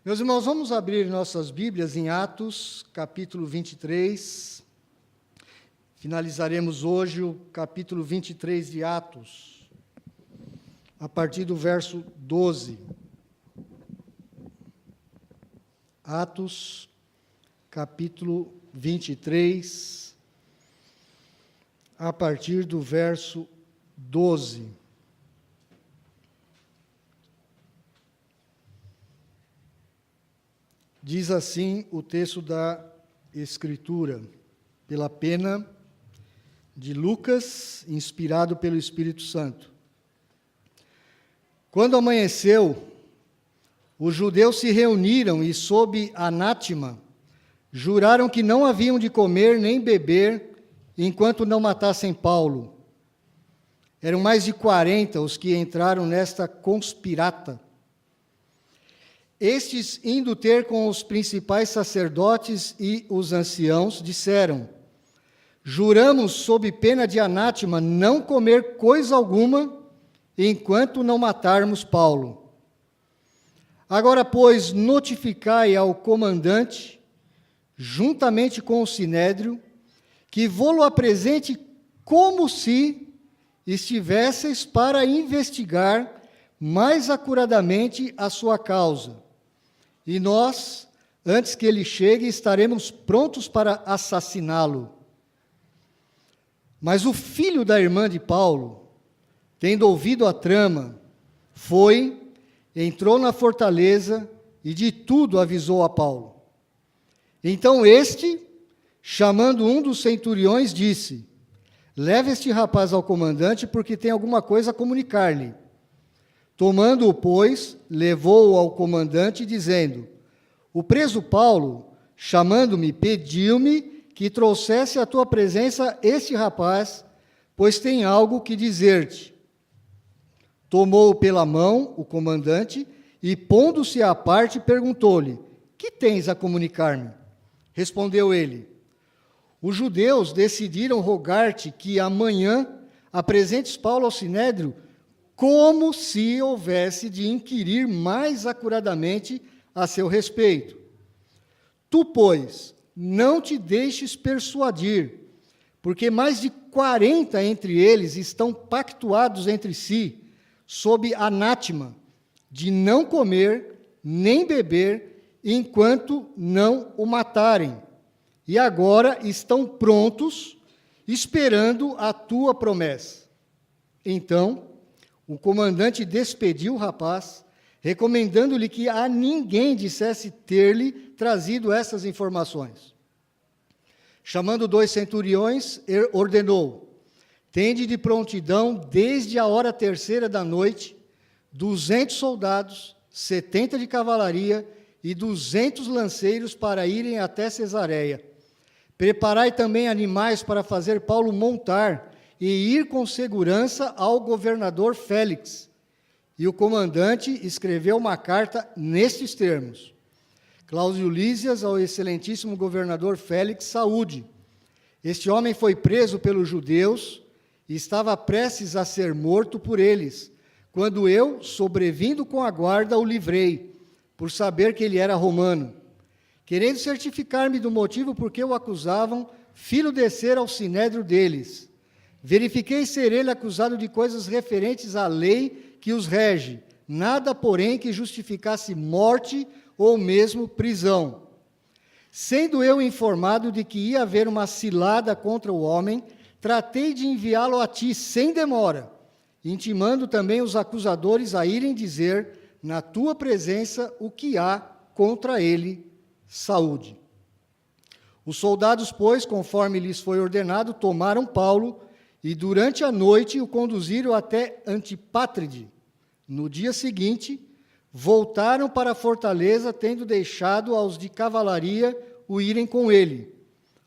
Meus irmãos, vamos abrir nossas Bíblias em Atos, capítulo 23. Finalizaremos hoje o capítulo 23 de Atos, a partir do verso 12. Atos, capítulo 23, a partir do verso 12. Diz assim o texto da Escritura, pela pena de Lucas, inspirado pelo Espírito Santo. Quando amanheceu, os judeus se reuniram e, sob anátema, juraram que não haviam de comer nem beber enquanto não matassem Paulo. Eram mais de 40 os que entraram nesta conspirata. Estes, indo ter com os principais sacerdotes e os anciãos, disseram: juramos, sob pena de anátema, não comer coisa alguma enquanto não matarmos Paulo. Agora, pois, notificai ao comandante, juntamente com o sinédrio, que vô-lo apresente como se estivesseis para investigar mais acuradamente a sua causa. E nós, antes que ele chegue, estaremos prontos para assassiná-lo. Mas o filho da irmã de Paulo, tendo ouvido a trama, entrou na fortaleza e de tudo avisou a Paulo. Então este, chamando um dos centuriões, disse: leve este rapaz ao comandante, porque tem alguma coisa a comunicar-lhe. Tomando-o, pois, levou-o ao comandante, dizendo: o preso Paulo, chamando-me, pediu-me que trouxesse à tua presença este rapaz, pois tem algo que dizer-te. Tomou-o pela mão, o comandante, e, pondo-se à parte, perguntou-lhe: que tens a comunicar-me? Respondeu ele: os judeus decidiram rogar-te que amanhã apresentes Paulo ao sinédrio, como se houvesse de inquirir mais acuradamente a seu respeito. Tu, pois, não te deixes persuadir, porque mais de 40 entre eles estão pactuados entre si, sob anátema, de não comer nem beber, enquanto não o matarem. E agora estão prontos, esperando a tua promessa. Então, o comandante despediu o rapaz, recomendando-lhe que a ninguém dissesse ter-lhe trazido essas informações. Chamando 2 centuriões, ordenou: tende de prontidão, desde a hora 3ª da noite, 200 soldados, 70 de cavalaria e 200 lanceiros para irem até Cesareia. Preparai também animais para fazer Paulo montar e ir com segurança ao governador Félix. E o comandante escreveu uma carta nestes termos: Cláudio Lísias, ao excelentíssimo governador Félix, saúde. Este homem foi preso pelos judeus e estava prestes a ser morto por eles, quando eu, sobrevindo com a guarda, o livrei, por saber que ele era romano. Querendo certificar-me do motivo por que o acusavam, fi-lo descer ao sinédrio deles. Verifiquei ser ele acusado de coisas referentes à lei que os rege, nada, porém, que justificasse morte ou mesmo prisão. Sendo eu informado de que ia haver uma cilada contra o homem, tratei de enviá-lo a ti sem demora, intimando também os acusadores a irem dizer, na tua presença, o que há contra ele. Saúde. Os soldados, pois, conforme lhes foi ordenado, tomaram Paulo e durante a noite o conduziram até Antipátride. No dia seguinte, voltaram para a fortaleza, tendo deixado aos de cavalaria o irem com ele,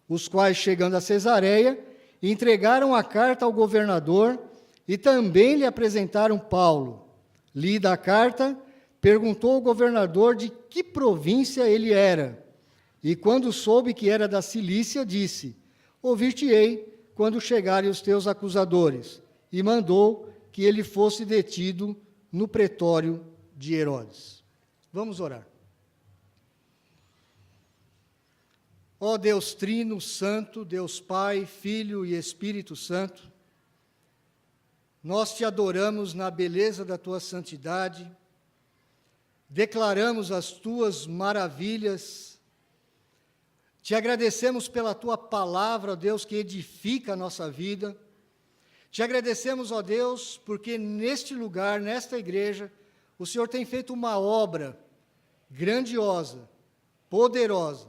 os quais, chegando a Cesareia, entregaram a carta ao governador e também lhe apresentaram Paulo. Lida a carta, perguntou ao governador de que província ele era, e quando soube que era da Cilícia, disse: ouvir-te-ei quando chegarem os teus acusadores, e mandou que ele fosse detido no pretório de Herodes. Vamos orar. Ó Deus Trino, Santo, Deus Pai, Filho e Espírito Santo, nós te adoramos na beleza da tua santidade, declaramos as tuas maravilhas, te agradecemos pela tua palavra, ó Deus, que edifica a nossa vida, te agradecemos, ó Deus, porque neste lugar, nesta igreja, o Senhor tem feito uma obra grandiosa, poderosa.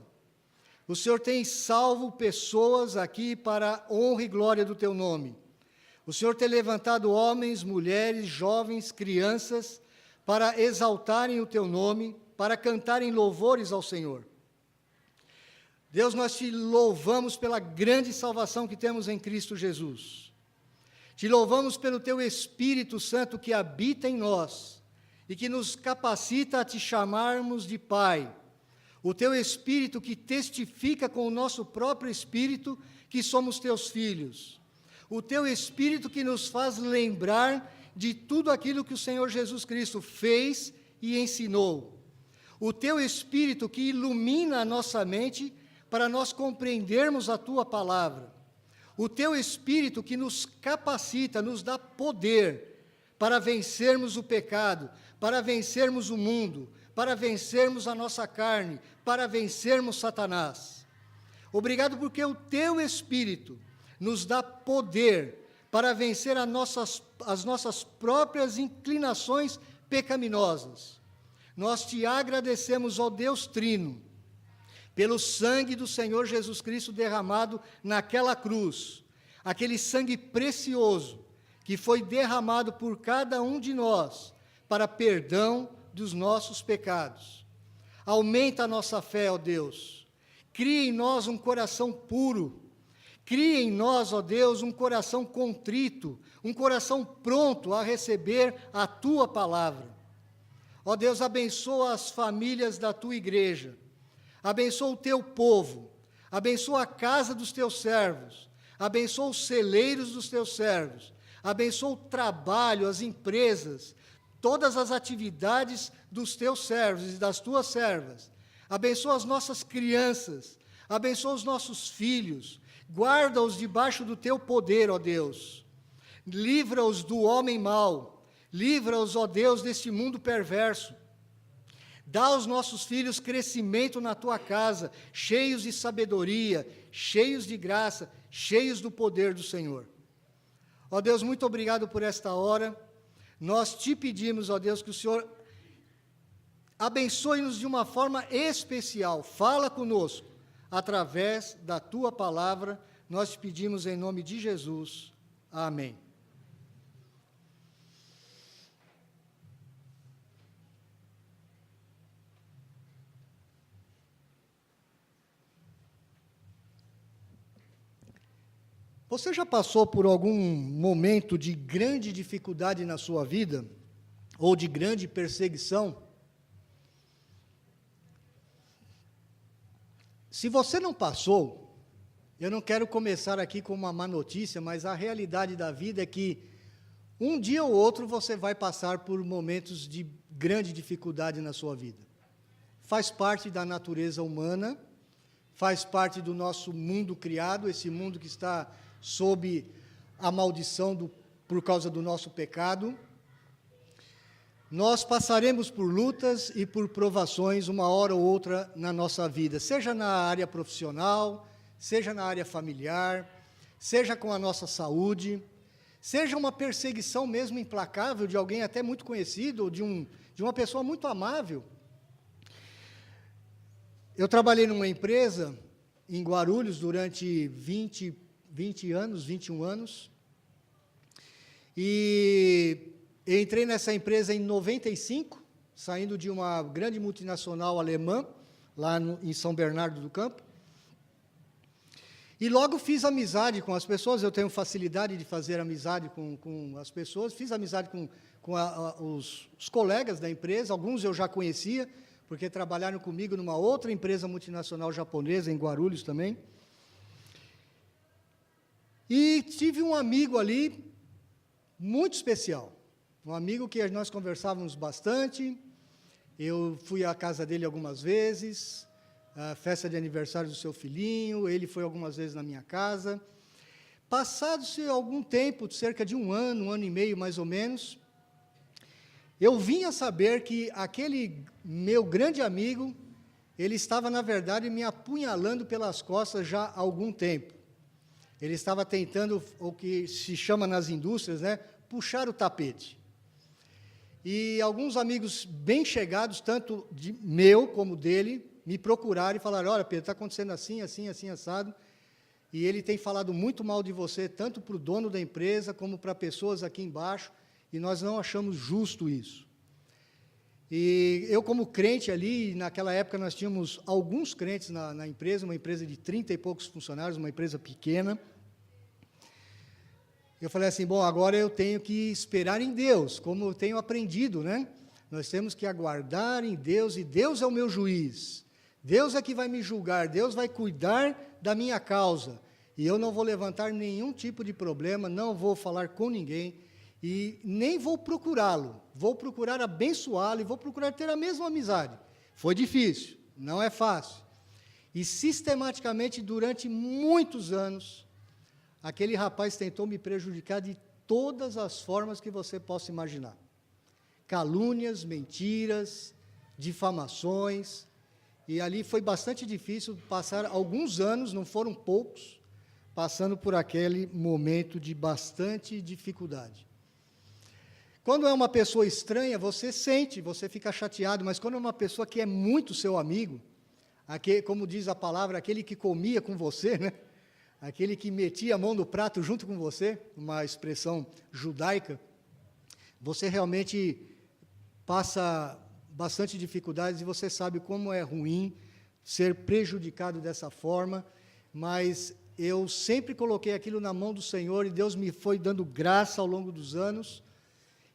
O Senhor tem salvo pessoas aqui para a honra e glória do teu nome. O Senhor tem levantado homens, mulheres, jovens, crianças, para exaltarem o teu nome, para cantarem louvores ao Senhor. Deus, nós te louvamos pela grande salvação que temos em Cristo Jesus. Te louvamos pelo teu Espírito Santo que habita em nós e que nos capacita a te chamarmos de Pai. O teu Espírito que testifica com o nosso próprio Espírito que somos teus filhos. O teu Espírito que nos faz lembrar de tudo aquilo que o Senhor Jesus Cristo fez e ensinou. O teu Espírito que ilumina a nossa mente para nós compreendermos a tua palavra. O teu Espírito que nos capacita, nos dá poder para vencermos o pecado, para vencermos o mundo, para vencermos a nossa carne, para vencermos Satanás. Obrigado porque o teu Espírito nos dá poder para vencer as nossas próprias inclinações pecaminosas. Nós te agradecemos, ó Deus Trino, pelo sangue do Senhor Jesus Cristo derramado naquela cruz, aquele sangue precioso que foi derramado por cada um de nós para perdão dos nossos pecados. Aumenta a nossa fé, ó Deus. Cria em nós um coração puro. Cria em nós, ó Deus, um coração contrito, um coração pronto a receber a tua palavra. Ó Deus, abençoa as famílias da tua igreja. Abençoa o teu povo. Abençoa a casa dos teus servos. Abençoa os celeiros dos teus servos. Abençoa o trabalho, as empresas, todas as atividades dos teus servos e das tuas servas. Abençoa as nossas crianças, abençoa os nossos filhos, guarda-os debaixo do teu poder, ó Deus. Livra-os do homem mau, livra-os, ó Deus, deste mundo perverso. Dá aos nossos filhos crescimento na tua casa, cheios de sabedoria, cheios de graça, cheios do poder do Senhor. Ó Deus, muito obrigado por esta hora. Nós te pedimos, ó Deus, que o Senhor abençoe-nos de uma forma especial. Fala conosco, através da tua palavra. Nós te pedimos em nome de Jesus. Amém. Você já passou por algum momento de grande dificuldade na sua vida? Ou de grande perseguição? Se você não passou, eu não quero começar aqui com uma má notícia, mas a realidade da vida é que um dia ou outro você vai passar por momentos de grande dificuldade na sua vida. Faz parte da natureza humana, faz parte do nosso mundo criado, esse mundo que está sob a maldição por causa do nosso pecado. Nós passaremos por lutas e por provações uma hora ou outra na nossa vida, seja na área profissional, seja na área familiar, seja com a nossa saúde, seja uma perseguição mesmo implacável de alguém até muito conhecido, ou de uma pessoa muito amável. Eu trabalhei numa empresa em Guarulhos durante 21 anos, e entrei nessa empresa em 95, saindo de uma grande multinacional alemã, lá em São Bernardo do Campo, e logo fiz amizade com as pessoas. Eu tenho facilidade de fazer amizade com as pessoas, fiz amizade com os colegas da empresa, alguns eu já conhecia, porque trabalharam comigo numa outra empresa multinacional japonesa, em Guarulhos também. E tive um amigo ali, muito especial, um amigo que nós conversávamos bastante, eu fui à casa dele algumas vezes, a festa de aniversário do seu filhinho, ele foi algumas vezes na minha casa. Passado-se algum tempo, cerca de um ano e meio mais ou menos, eu vim a saber que aquele meu grande amigo, ele estava, na verdade, me apunhalando pelas costas já há algum tempo. Ele estava tentando, o que se chama nas indústrias, né, puxar o tapete. E alguns amigos bem chegados, tanto meu como dele, me procuraram e falaram, olha, Pedro, está acontecendo assim, assim, assim, assado, e ele tem falado muito mal de você, tanto para o dono da empresa, como para pessoas aqui embaixo, e nós não achamos justo isso. E eu, como crente ali, naquela época nós tínhamos alguns crentes na empresa, uma empresa de 30 e poucos funcionários, uma empresa pequena. Eu falei assim, bom, agora eu tenho que esperar em Deus, como eu tenho aprendido, né? Nós temos que aguardar em Deus, e Deus é o meu juiz. Deus é que vai me julgar, Deus vai cuidar da minha causa. E eu não vou levantar nenhum tipo de problema, não vou falar com ninguém, e nem vou procurá-lo, vou procurar abençoá-lo e vou procurar ter a mesma amizade. Foi difícil, não é fácil. E sistematicamente, durante muitos anos, aquele rapaz tentou me prejudicar de todas as formas que você possa imaginar. Calúnias, mentiras, difamações, e ali foi bastante difícil passar alguns anos, não foram poucos, passando por aquele momento de bastante dificuldade. Quando é uma pessoa estranha, você sente, você fica chateado, mas quando é uma pessoa que é muito seu amigo, como diz a palavra, aquele que comia com você, né? Aquele que metia a mão no prato junto com você, uma expressão judaica, você realmente passa bastante dificuldades e você sabe como é ruim ser prejudicado dessa forma, mas eu sempre coloquei aquilo na mão do Senhor e Deus me foi dando graça ao longo dos anos,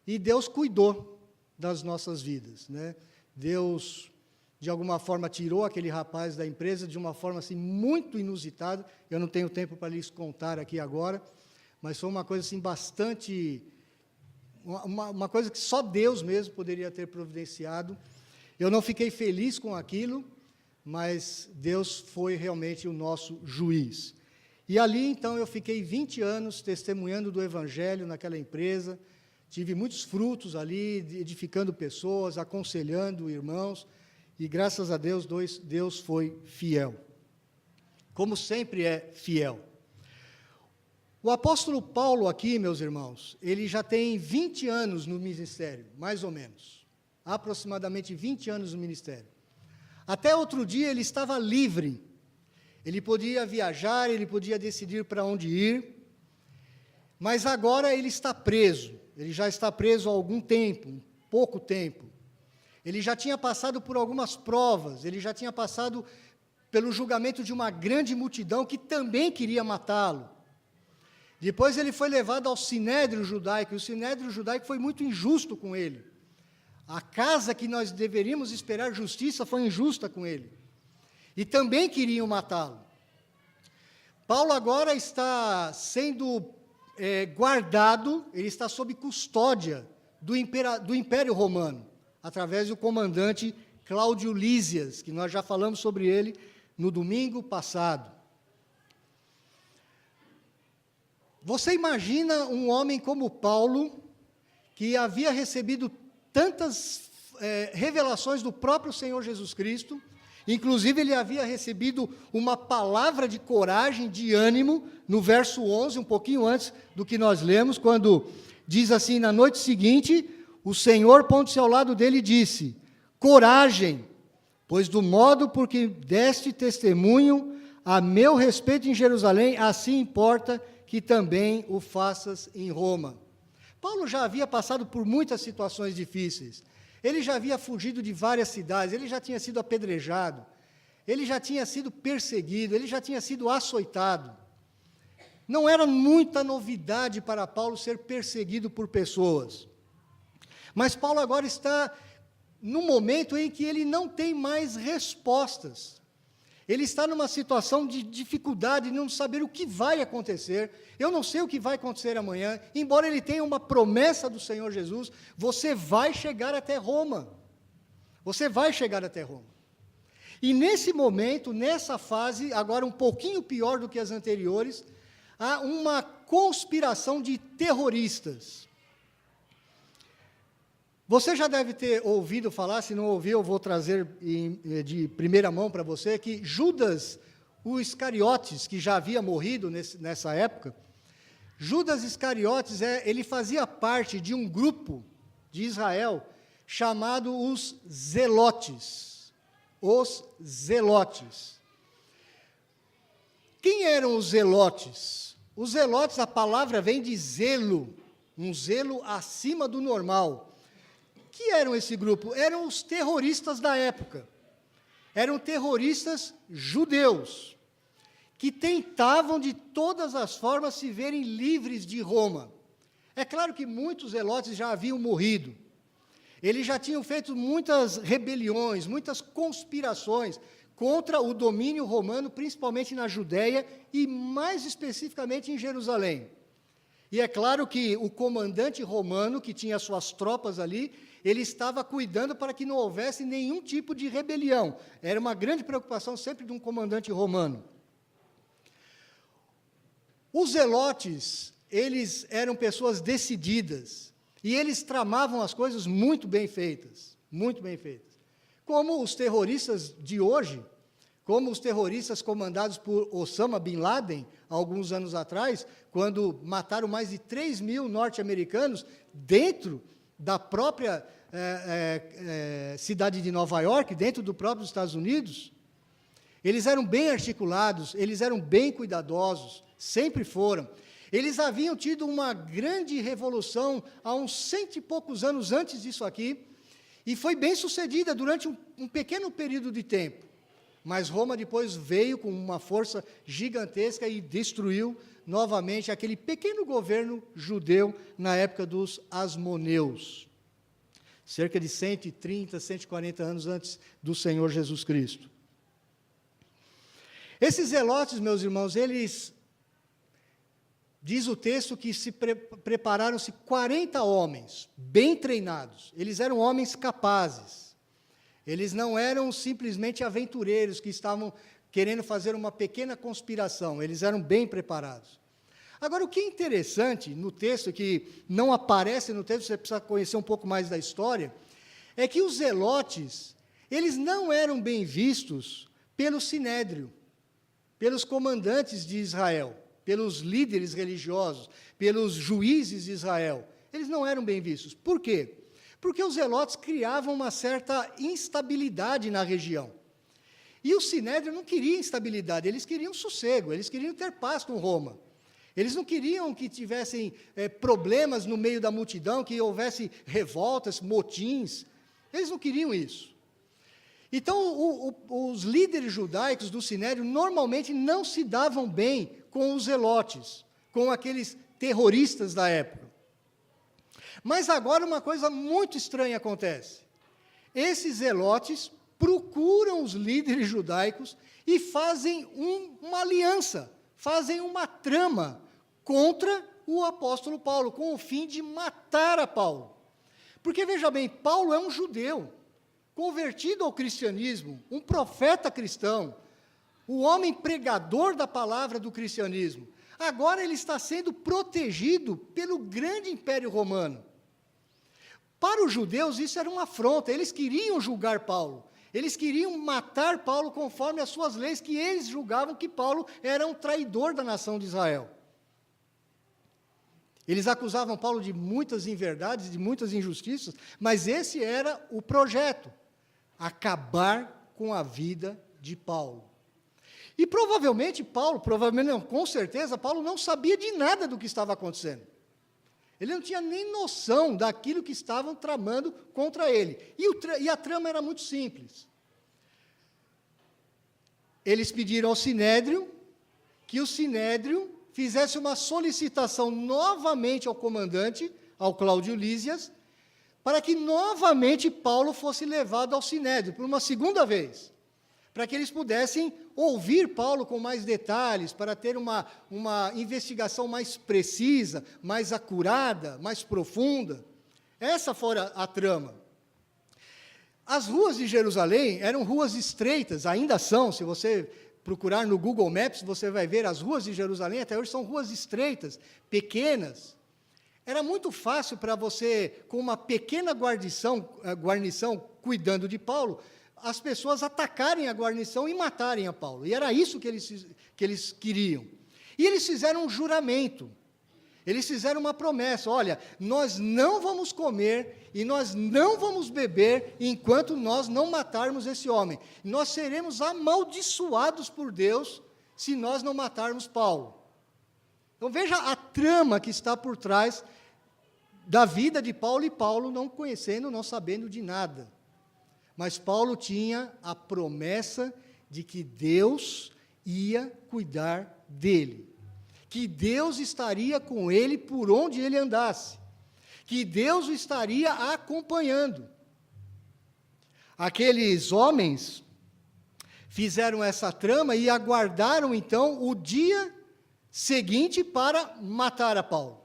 e Deus cuidou das nossas vidas, né? Deus, de alguma forma, tirou aquele rapaz da empresa de uma forma assim muito inusitada. Eu não tenho tempo para lhes contar aqui agora, mas foi uma coisa assim bastante, uma coisa que só Deus mesmo poderia ter providenciado. Eu não fiquei feliz com aquilo, mas Deus foi realmente o nosso juiz. E ali, então, eu fiquei 20 anos testemunhando do Evangelho naquela empresa. Tive muitos frutos ali, edificando pessoas, aconselhando irmãos, e graças a Deus, Deus foi fiel. Como sempre é fiel. O apóstolo Paulo aqui, meus irmãos, ele já tem 20 anos no ministério, mais ou menos. Aproximadamente 20 anos no ministério. Até outro dia ele estava livre. Ele podia viajar, ele podia decidir para onde ir, mas agora ele está preso. Ele já está preso há algum tempo, pouco tempo. Ele já tinha passado por algumas provas, ele já tinha passado pelo julgamento de uma grande multidão que também queria matá-lo. Depois ele foi levado ao Sinédrio judaico, e o Sinédrio judaico foi muito injusto com ele. A casa que nós deveríamos esperar justiça foi injusta com ele. E também queriam matá-lo. Paulo agora está sendo guardado, ele está sob custódia do Império Romano, através do comandante Cláudio Lísias, que nós já falamos sobre ele no domingo passado. Você imagina um homem como Paulo, que havia recebido tantas revelações do próprio Senhor Jesus Cristo, inclusive ele havia recebido uma palavra de coragem, de ânimo, no verso 11, um pouquinho antes do que nós lemos, quando diz assim, na noite seguinte, o Senhor, pondo-se ao lado dele, disse, coragem, pois do modo por que deste testemunho a meu respeito em Jerusalém, assim importa que também o faças em Roma. Paulo já havia passado por muitas situações difíceis. Ele já havia fugido de várias cidades, ele já tinha sido apedrejado, ele já tinha sido perseguido, ele já tinha sido açoitado. Não era muita novidade para Paulo ser perseguido por pessoas. Mas Paulo agora está num momento em que ele não tem mais respostas. Ele está numa situação de dificuldade, de não saber o que vai acontecer. Eu não sei o que vai acontecer amanhã, embora ele tenha uma promessa do Senhor Jesus, você vai chegar até Roma. Você vai chegar até Roma. E nesse momento, nessa fase, agora um pouquinho pior do que as anteriores, há uma conspiração de terroristas. Você já deve ter ouvido falar, se não ouviu, eu vou trazer de primeira mão para você, que Judas, o Iscariotes, que já havia morrido nessa época, Judas Iscariotes, ele fazia parte de um grupo de Israel chamado os Zelotes. Os Zelotes. Quem eram os Zelotes? Os Zelotes, a palavra vem de zelo, um zelo acima do normal. Que eram esse grupo? Eram os terroristas da época. Eram terroristas judeus, que tentavam de todas as formas se verem livres de Roma. É claro que muitos zelotes já haviam morrido. Eles já tinham feito muitas rebeliões, muitas conspirações contra o domínio romano, principalmente na Judéia e mais especificamente em Jerusalém. E é claro que o comandante romano, que tinha suas tropas ali, ele estava cuidando para que não houvesse nenhum tipo de rebelião. Era uma grande preocupação sempre de um comandante romano. Os zelotes, eles eram pessoas decididas, e eles tramavam as coisas muito bem feitas, muito bem feitas. Como os terroristas de hoje, como os terroristas comandados por Osama Bin Laden, alguns anos atrás, quando mataram mais de 3.000 norte-americanos dentro da própria cidade de Nova York, dentro do próprio Estados Unidos. Eles eram bem articulados, eles eram bem cuidadosos, sempre foram. Eles haviam tido uma grande revolução há uns 100 e poucos anos antes disso aqui, e foi bem sucedida durante um pequeno período de tempo. Mas Roma depois veio com uma força gigantesca e destruiu novamente aquele pequeno governo judeu na época dos Asmoneus, cerca de 130, 140 anos antes do Senhor Jesus Cristo. Esses zelotes, meus irmãos, eles, diz o texto que prepararam-se 40 homens, bem treinados. Eles eram homens capazes. Eles não eram simplesmente aventureiros que estavam querendo fazer uma pequena conspiração. Eles eram bem preparados. Agora, o que é interessante no texto, que não aparece no texto, você precisa conhecer um pouco mais da história, é que os zelotes, eles não eram bem vistos pelo sinédrio, pelos comandantes de Israel, pelos líderes religiosos, pelos juízes de Israel. Eles não eram bem vistos. Por quê? Porque os zelotes criavam uma certa instabilidade na região. E o sinédrio não queria instabilidade, eles queriam sossego, eles queriam ter paz com Roma. Eles não queriam que tivessem problemas no meio da multidão, que houvesse revoltas, motins. Eles não queriam isso. Então, os líderes judaicos do sinédrio normalmente não se davam bem com os zelotes, com aqueles terroristas da época. Mas agora uma coisa muito estranha acontece. Esses zelotes procuram os líderes judaicos e fazem uma aliança, fazem uma trama contra o apóstolo Paulo, com o fim de matar a Paulo. Porque, veja bem, Paulo é um judeu, convertido ao cristianismo, um profeta cristão, o homem pregador da palavra do cristianismo. Agora ele está sendo protegido pelo grande império romano. Para os judeus isso era uma afronta, eles queriam julgar Paulo, eles queriam matar Paulo conforme as suas leis, que eles julgavam que Paulo era um traidor da nação de Israel. Eles acusavam Paulo de muitas inverdades, de muitas injustiças, mas esse era o projeto, acabar com a vida de Paulo. E provavelmente não, com certeza, Paulo não sabia de nada do que estava acontecendo. Ele não tinha nem noção daquilo que estavam tramando contra ele. E a trama era muito simples. Eles pediram ao sinédrio que o sinédrio fizesse uma solicitação novamente ao comandante, ao Cláudio Lísias, para que novamente Paulo fosse levado ao sinédrio, por uma segunda vez, para que eles pudessem ouvir Paulo com mais detalhes, para ter uma investigação mais precisa, mais acurada, mais profunda. Essa fora a trama. As ruas de Jerusalém eram ruas estreitas, ainda são, se você procurar no Google Maps, você vai ver as ruas de Jerusalém, até hoje são ruas estreitas, pequenas. Era muito fácil para você, com uma pequena guarnição cuidando de Paulo, as pessoas atacarem a guarnição e matarem a Paulo. E era isso que eles queriam. E eles fizeram um juramento. Eles fizeram uma promessa: olha, nós não vamos comer e nós não vamos beber enquanto nós não matarmos esse homem. Nós seremos amaldiçoados por Deus se nós não matarmos Paulo. Então veja a trama que está por trás da vida de Paulo, e Paulo não conhecendo, não sabendo de nada. Mas Paulo tinha a promessa de que Deus ia cuidar dele, que Deus estaria com ele por onde ele andasse, que Deus o estaria acompanhando. Aqueles homens fizeram essa trama e aguardaram, então, o dia seguinte para matar a Paulo.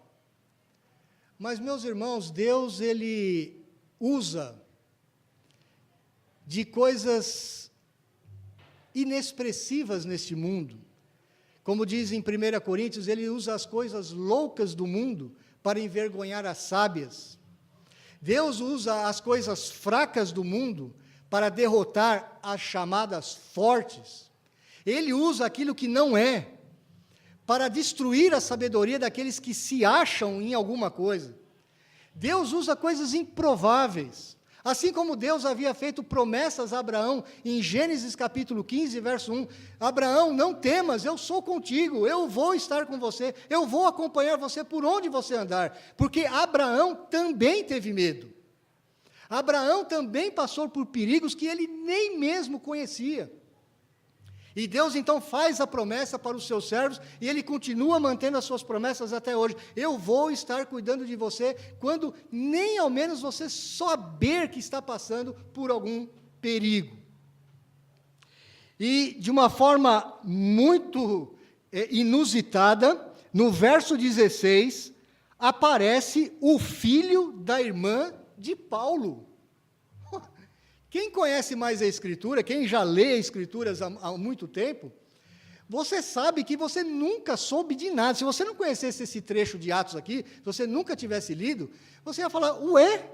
Mas, meus irmãos, Deus, ele usa de coisas inexpressivas neste mundo. Como diz em 1 Coríntios, ele usa as coisas loucas do mundo para envergonhar as sábias. Deus usa as coisas fracas do mundo para derrotar as chamadas fortes. Ele usa aquilo que não é, para destruir a sabedoria daqueles que se acham em alguma coisa. Deus usa coisas improváveis. Assim como Deus havia feito promessas a Abraão, em Gênesis capítulo 15, verso 1, Abraão, não temas, eu sou contigo, eu vou estar com você, eu vou acompanhar você por onde você andar, porque Abraão também teve medo. Abraão também passou por perigos que ele nem mesmo conhecia. E Deus então faz a promessa para os seus servos, e ele continua mantendo as suas promessas até hoje. Eu vou estar cuidando de você, quando nem ao menos você saber que está passando por algum perigo. E de uma forma muito inusitada, no verso 16, aparece o filho da irmã de Paulo. Quem conhece mais a Escritura, quem já lê as Escrituras há muito tempo, você sabe que você nunca soube de nada. Se você não conhecesse esse trecho de Atos aqui, se você nunca tivesse lido, você ia falar: ué,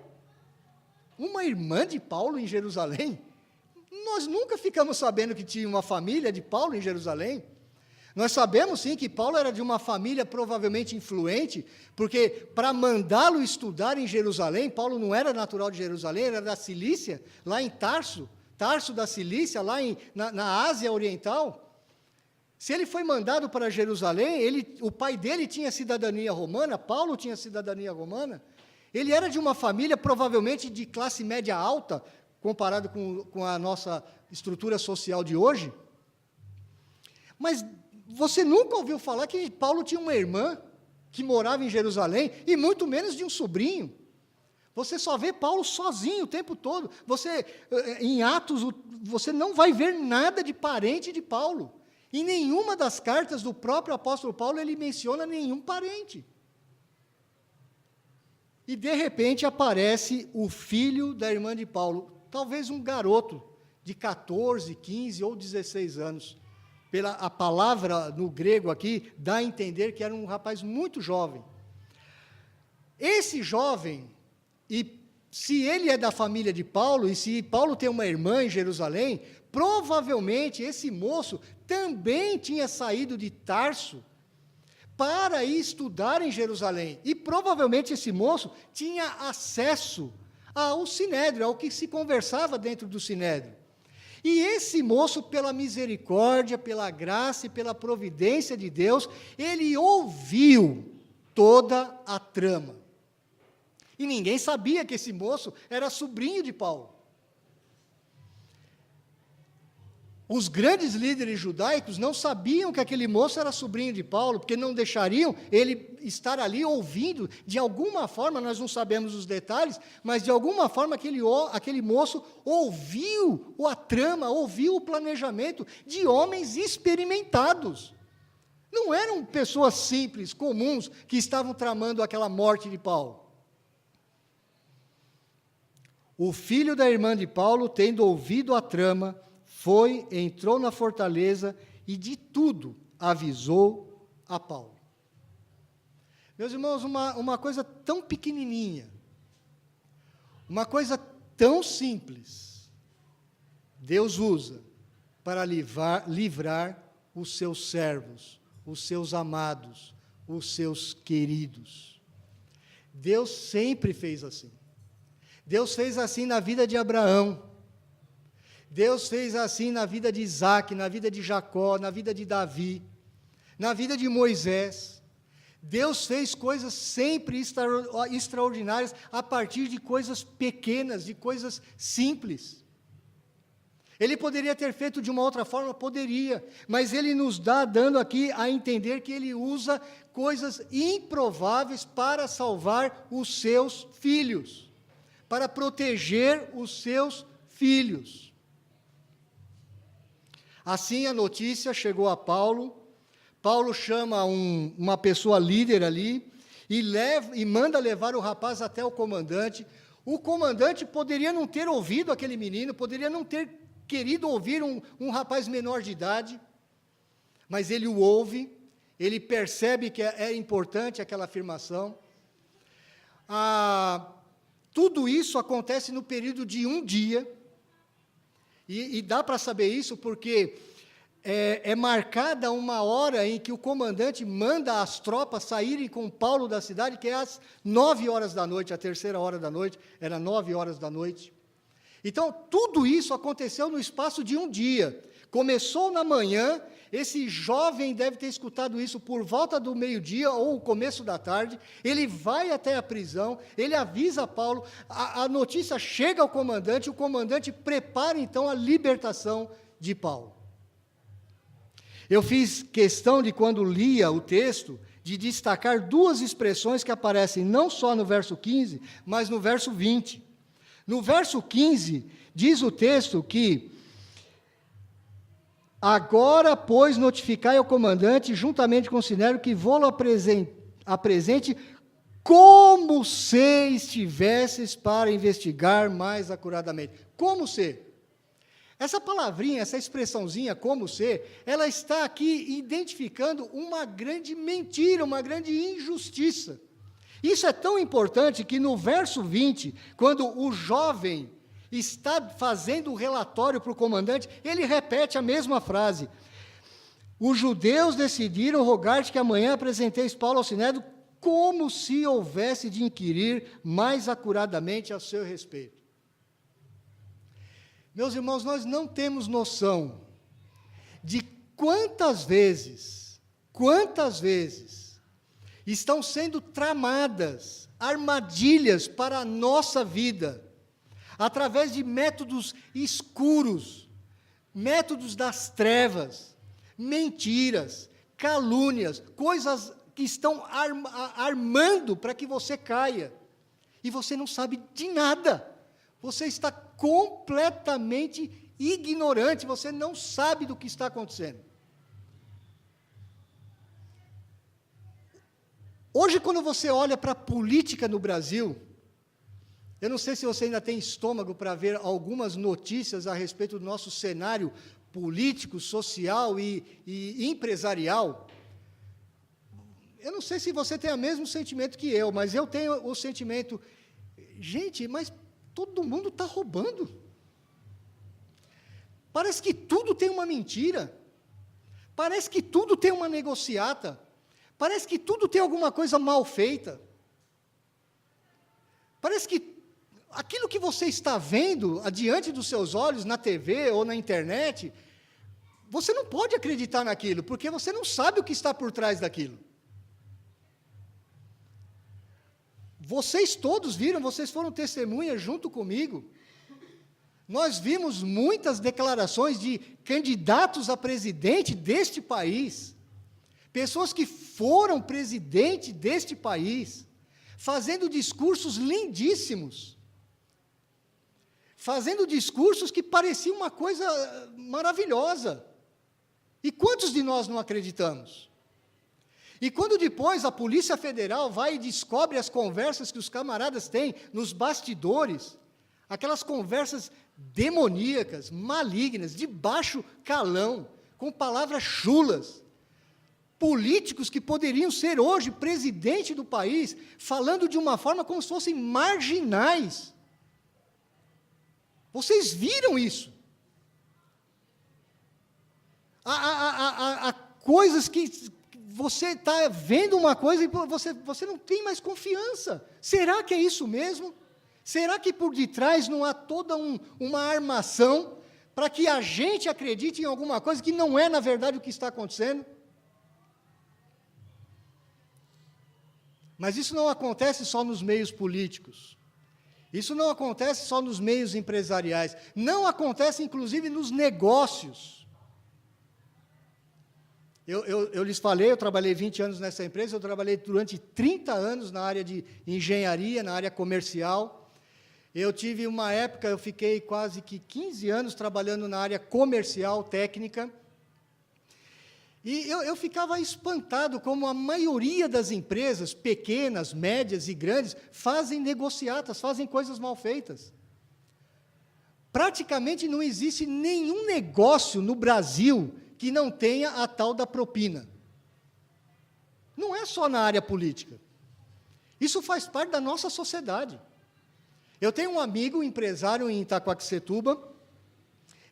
uma irmã de Paulo em Jerusalém? Nós nunca ficamos sabendo que tinha uma família de Paulo em Jerusalém. Nós sabemos, sim, que Paulo era de uma família provavelmente influente, porque para mandá-lo estudar em Jerusalém, Paulo não era natural de Jerusalém, era da Cilícia, lá em Tarso da Cilícia, lá na Ásia Oriental. Se ele foi mandado para Jerusalém, o pai dele tinha cidadania romana, Paulo tinha cidadania romana, ele era de uma família provavelmente de classe média alta, comparado com a nossa estrutura social de hoje. Mas você nunca ouviu falar que Paulo tinha uma irmã que morava em Jerusalém, e muito menos de um sobrinho. Você só vê Paulo sozinho o tempo todo. Em Atos, você não vai ver nada de parente de Paulo. Em nenhuma das cartas do próprio apóstolo Paulo ele menciona nenhum parente. E de repente aparece o filho da irmã de Paulo, talvez um garoto de 14, 15 ou 16 anos. A palavra no grego aqui dá a entender que era um rapaz muito jovem. Esse jovem, e se ele é da família de Paulo, e se Paulo tem uma irmã em Jerusalém, provavelmente esse moço também tinha saído de Tarso para ir estudar em Jerusalém. E provavelmente esse moço tinha acesso ao sinédrio, ao que se conversava dentro do sinédrio. E esse moço, pela misericórdia, pela graça e pela providência de Deus, ele ouviu toda a trama. E ninguém sabia que esse moço era sobrinho de Paulo. Os grandes líderes judaicos não sabiam que aquele moço era sobrinho de Paulo, porque não deixariam ele estar ali ouvindo, de alguma forma, nós não sabemos os detalhes, mas de alguma forma aquele moço ouviu a trama, ouviu o planejamento de homens experimentados. Não eram pessoas simples, comuns, que estavam tramando aquela morte de Paulo. o filho da irmã de Paulo, tendo ouvido a trama, foi, entrou na fortaleza e de tudo avisou a Paulo. Meus irmãos, uma coisa tão pequenininha, uma coisa tão simples, Deus usa para livrar os seus servos, os seus amados, os seus queridos. Deus sempre fez assim. Deus fez assim na vida de Abraão. Deus fez assim na vida de Isaac, na vida de Jacó, na vida de Davi, na vida de Moisés. Deus fez coisas sempre extraordinárias a partir de coisas pequenas, de coisas simples. Ele poderia ter feito de uma outra forma? Poderia, mas Ele nos dando aqui a entender que Ele usa coisas improváveis para salvar os seus filhos, para proteger os seus filhos. Assim a notícia chegou a Paulo. Paulo chama uma pessoa líder ali e manda levar o rapaz até o comandante. O comandante poderia não ter ouvido aquele menino, poderia não ter querido ouvir um rapaz menor de idade, mas ele o ouve, ele percebe que é importante aquela afirmação. Tudo isso acontece no período de um dia, e dá para saber isso porque é marcada uma hora em que o comandante manda as tropas saírem com Paulo da cidade, que é às 9 horas da noite, a terceira hora da noite, era 9 horas da noite. Então, tudo isso aconteceu no espaço de um dia. Começou na manhã, esse jovem deve ter escutado isso por volta do meio-dia ou o começo da tarde, ele vai até a prisão, ele avisa Paulo, a notícia chega ao comandante, o comandante prepara então a libertação de Paulo. Eu fiz questão de, quando lia o texto, de destacar duas expressões que aparecem não só no verso 15, mas no verso 20. No verso 15, diz o texto que: agora, pois, notificai ao comandante, juntamente com o Sinédrio, que vô-lo apresente como se estivesses para investigar mais acuradamente. Como se? Essa palavrinha, essa expressãozinha, como se, ela está aqui identificando uma grande mentira, uma grande injustiça. Isso é tão importante que no verso 20, quando o jovem está fazendo o relatório para o comandante, ele repete a mesma frase. Os judeus decidiram rogar-te que amanhã apresenteis Paulo ao Sinédrio, como se houvesse de inquirir mais acuradamente a seu respeito. Meus irmãos, nós não temos noção de quantas vezes estão sendo tramadas armadilhas para a nossa vida, através de métodos escuros, métodos das trevas, mentiras, calúnias, coisas que estão armando para que você caia, e você não sabe de nada, você está completamente ignorante, você não sabe do que está acontecendo. Hoje, quando você olha para a política no Brasil, eu não sei se você ainda tem estômago para ver algumas notícias a respeito do nosso cenário político, social e empresarial. Eu não sei se você tem o mesmo sentimento que eu, mas eu tenho o sentimento, gente, mas todo mundo está roubando. Parece que tudo tem uma mentira. Parece que tudo tem uma negociata. Parece que tudo tem alguma coisa mal feita. Parece que aquilo que você está vendo adiante dos seus olhos, na TV ou na internet, você não pode acreditar naquilo, porque você não sabe o que está por trás daquilo. Vocês todos viram, vocês foram testemunhas junto comigo. Nós vimos muitas declarações de candidatos a presidente deste país, pessoas que foram presidente deste país, fazendo discursos lindíssimos, fazendo discursos que pareciam uma coisa maravilhosa. E quantos de nós não acreditamos? E quando depois a Polícia Federal vai e descobre as conversas que os camaradas têm nos bastidores, aquelas conversas demoníacas, malignas, de baixo calão, com palavras chulas. Políticos que poderiam ser hoje presidente do país, falando de uma forma como se fossem marginais. Vocês viram isso? Há coisas que você está vendo uma coisa e você não tem mais confiança. Será que é isso mesmo? Será que por detrás não há toda uma armação para que a gente acredite em alguma coisa que não é, na verdade, o que está acontecendo? Mas isso não acontece só nos meios políticos. Isso não acontece só nos meios empresariais. Não acontece, inclusive, nos negócios. Eu lhes falei, eu trabalhei 20 anos nessa empresa, eu trabalhei durante 30 anos na área de engenharia, na área comercial. Eu tive uma época, eu fiquei quase que 15 anos trabalhando na área comercial, técnica. E eu ficava espantado como a maioria das empresas, pequenas, médias e grandes, fazem negociatas, fazem coisas mal feitas. Praticamente não existe nenhum negócio no Brasil que não tenha a tal da propina. Não é só na área política. Isso faz parte da nossa sociedade. Eu tenho um amigo, empresário em Itaquaquecetuba,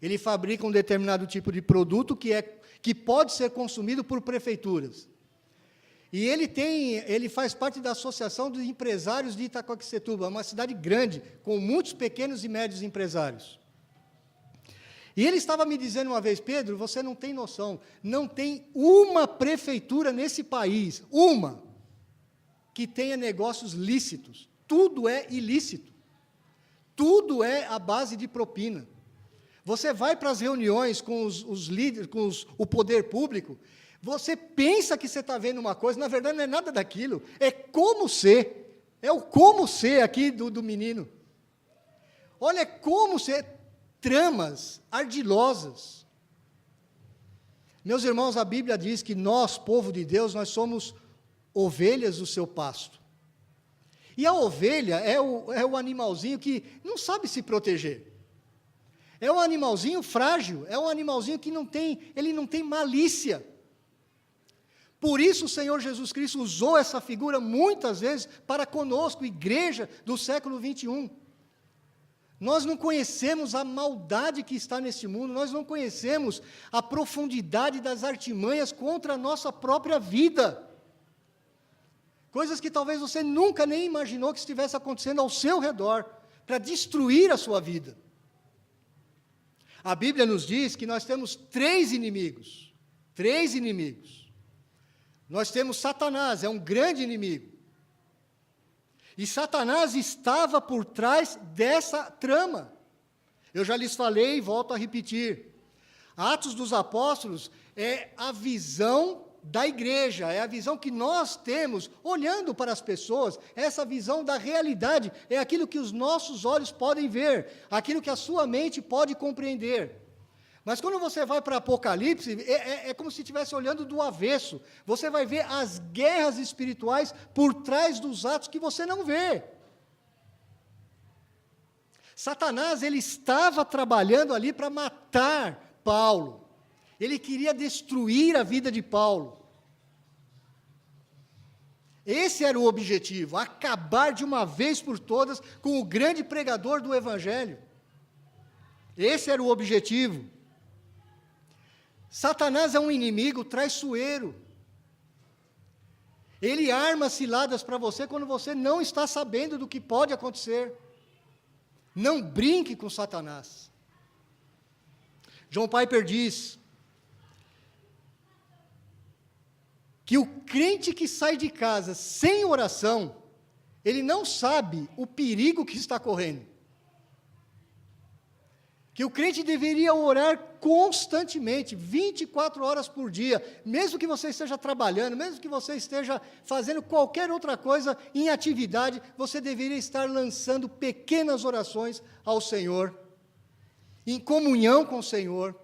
ele fabrica um determinado tipo de produto que pode ser consumido por prefeituras. E ele faz parte da Associação de Empresários de Itaquaquecetuba, uma cidade grande, com muitos pequenos e médios empresários. E ele estava me dizendo uma vez, Pedro, você não tem noção, não tem uma prefeitura nesse país, uma, que tenha negócios lícitos. Tudo é ilícito. Tudo é à base de propina. Você vai para as reuniões com os líderes, com o poder público, você pensa que você está vendo uma coisa, na verdade não é nada daquilo, é como ser, é o como ser aqui do menino. Olha, como ser tramas ardilosas. Meus irmãos, a Bíblia diz que nós, povo de Deus, nós somos ovelhas do seu pasto. E a ovelha é o animalzinho que não sabe se proteger. É um animalzinho frágil, é um animalzinho que não tem malícia. Por isso o Senhor Jesus Cristo usou essa figura muitas vezes para conosco, igreja do século 21. Nós não conhecemos a maldade que está neste mundo, nós não conhecemos a profundidade das artimanhas contra a nossa própria vida. Coisas que talvez você nunca nem imaginou que estivesse acontecendo ao seu redor, para destruir a sua vida. A Bíblia nos diz que nós temos três inimigos. Nós temos Satanás, é um grande inimigo. E Satanás estava por trás dessa trama. Eu já lhes falei e volto a repetir. Atos dos Apóstolos é a visão da igreja, é a visão que nós temos, olhando para as pessoas, essa visão da realidade, é aquilo que os nossos olhos podem ver, aquilo que a sua mente pode compreender. Mas quando você vai para Apocalipse, é como se estivesse olhando do avesso, você vai ver as guerras espirituais por trás dos atos que você não vê. Satanás, ele estava trabalhando ali para matar Paulo. Ele queria destruir a vida de Paulo. Esse era o objetivo, acabar de uma vez por todas com o grande pregador do Evangelho. Esse era o objetivo. Satanás é um inimigo traiçoeiro. Ele arma ciladas para você quando você não está sabendo do que pode acontecer. Não brinque com Satanás. John Piper diz que o crente que sai de casa sem oração, ele não sabe o perigo que está correndo. Que o crente deveria orar constantemente, 24 horas por dia, mesmo que você esteja trabalhando, mesmo que você esteja fazendo qualquer outra coisa em atividade, você deveria estar lançando pequenas orações ao Senhor, em comunhão com o Senhor,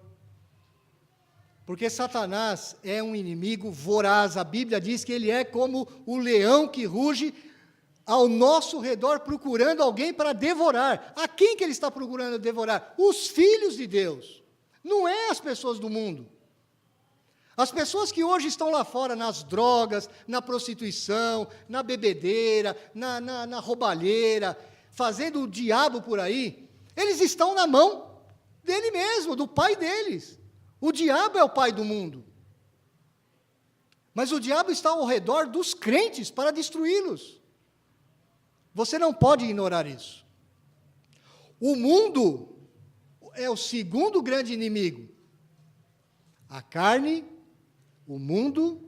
porque Satanás é um inimigo voraz. A Bíblia diz que ele é como o leão que ruge ao nosso redor procurando alguém para devorar. A quem que ele está procurando devorar? Os filhos de Deus. Não é as pessoas do mundo. As pessoas que hoje estão lá fora nas drogas, na prostituição, na bebedeira, na roubalheira, fazendo o diabo por aí, eles estão na mão dele mesmo, do pai deles. O diabo é o pai do mundo. Mas o diabo está ao redor dos crentes para destruí-los. Você não pode ignorar isso. O mundo é o segundo grande inimigo. A carne, o mundo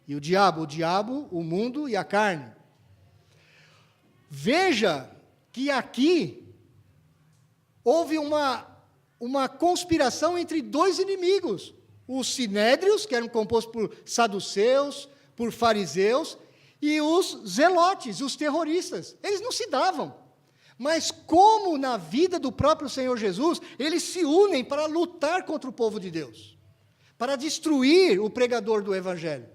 e o diabo. O diabo, o mundo e a carne. Veja que aqui houve uma conspiração entre dois inimigos. Os sinédrios, que eram compostos por saduceus, por fariseus, e os zelotes, os terroristas. Eles não se davam. Mas como na vida do próprio Senhor Jesus, eles se unem para lutar contra o povo de Deus, para destruir o pregador do Evangelho,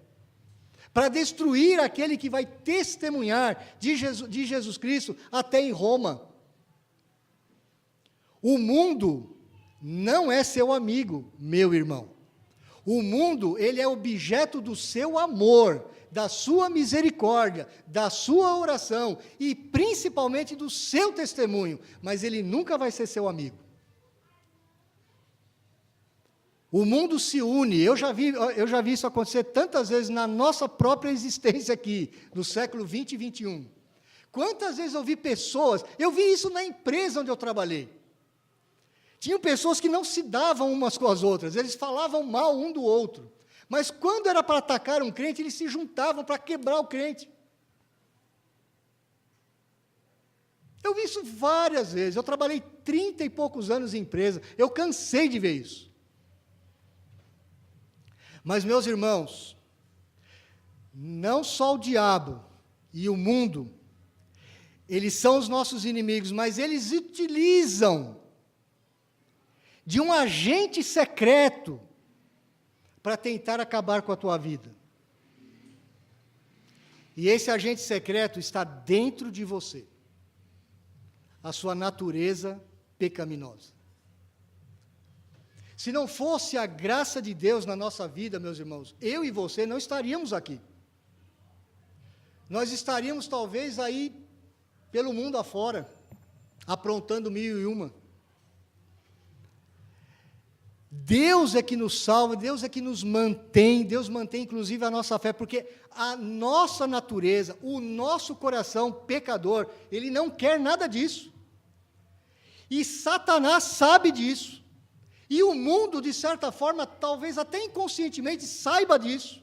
para destruir aquele que vai testemunhar de Jesus Cristo até em Roma. O mundo não é seu amigo, meu irmão. O mundo, ele é objeto do seu amor, da sua misericórdia, da sua oração e principalmente do seu testemunho, mas ele nunca vai ser seu amigo. O mundo se une, eu já vi isso acontecer tantas vezes na nossa própria existência aqui, no século 20 e 21. Quantas vezes eu vi pessoas, eu vi isso na empresa onde eu trabalhei. Tinham pessoas que não se davam umas com as outras, eles falavam mal um do outro. Mas quando era para atacar um crente, eles se juntavam para quebrar o crente. Eu vi isso várias vezes. Eu trabalhei 30 e poucos anos em empresa. Eu cansei de ver isso. Mas, meus irmãos, não só o diabo e o mundo, eles são os nossos inimigos, mas eles utilizam de um agente secreto para tentar acabar com a tua vida. E esse agente secreto está dentro de você, a sua natureza pecaminosa. Se não fosse a graça de Deus na nossa vida, meus irmãos, eu e você não estaríamos aqui. Nós estaríamos talvez aí pelo mundo afora, aprontando 1001. Deus é que nos salva, Deus é que nos mantém, Deus mantém inclusive a nossa fé, porque a nossa natureza, o nosso coração pecador, ele não quer nada disso. E Satanás sabe disso. E o mundo, de certa forma, talvez até inconscientemente, saiba disso.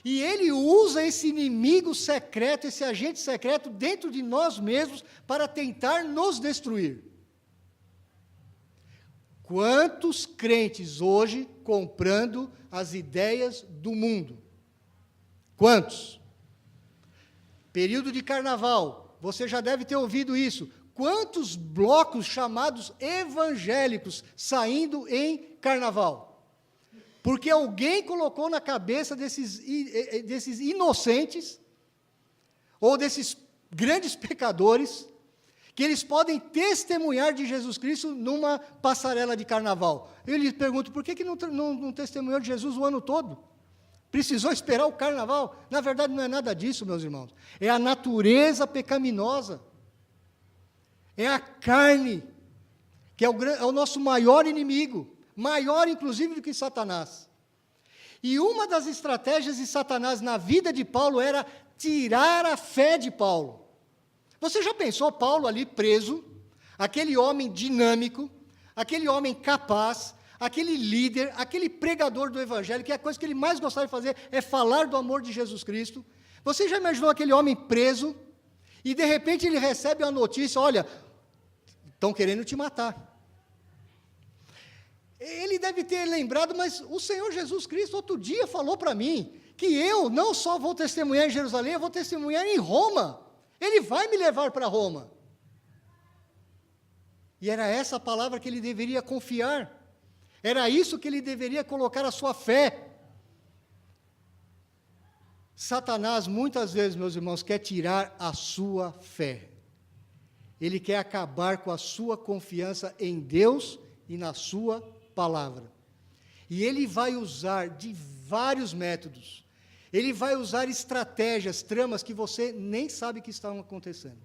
E ele usa esse inimigo secreto, esse agente secreto dentro de nós mesmos para tentar nos destruir. Quantos crentes hoje comprando as ideias do mundo? Quantos? Período de carnaval, você já deve ter ouvido isso. Quantos blocos chamados evangélicos saindo em carnaval? Porque alguém colocou na cabeça desses inocentes, ou desses grandes pecadores, que eles podem testemunhar de Jesus Cristo numa passarela de carnaval. Eu lhes pergunto, por que não testemunhou de Jesus o ano todo? Precisou esperar o carnaval? Na verdade, não é nada disso, meus irmãos. É a natureza pecaminosa. É a carne, que é o nosso maior inimigo, maior inclusive do que Satanás. E uma das estratégias de Satanás na vida de Paulo era tirar a fé de Paulo. Você já pensou Paulo ali preso, aquele homem dinâmico, aquele homem capaz, aquele líder, aquele pregador do Evangelho, que a coisa que ele mais gostava de fazer é falar do amor de Jesus Cristo. Você já imaginou aquele homem preso, e de repente ele recebe uma notícia, olha, estão querendo te matar. Ele deve ter lembrado, mas o Senhor Jesus Cristo outro dia falou para mim, que eu não só vou testemunhar em Jerusalém, eu vou testemunhar em Roma. Ele vai me levar para Roma. E era essa a palavra que ele deveria confiar. Era isso que ele deveria colocar a sua fé. Satanás, muitas vezes, meus irmãos, quer tirar a sua fé. Ele quer acabar com a sua confiança em Deus e na sua palavra. E ele vai usar de vários métodos. Ele vai usar estratégias, tramas que você nem sabe que estão acontecendo.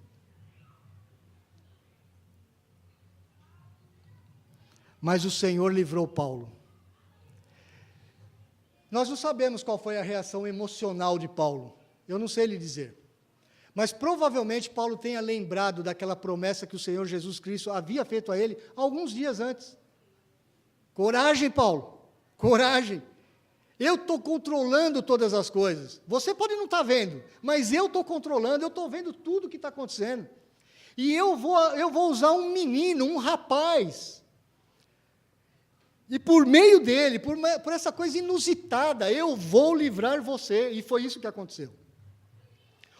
Mas o Senhor livrou Paulo. Nós não sabemos qual foi a reação emocional de Paulo. Eu não sei lhe dizer. Mas provavelmente Paulo tenha lembrado daquela promessa que o Senhor Jesus Cristo havia feito a ele alguns dias antes. Coragem, Paulo, coragem. Eu estou controlando todas as coisas. Você pode não estar vendo, mas eu estou controlando, eu estou vendo tudo o que está acontecendo. E eu vou usar um menino, um rapaz. E por meio dele, por essa coisa inusitada, eu vou livrar você. E foi isso que aconteceu.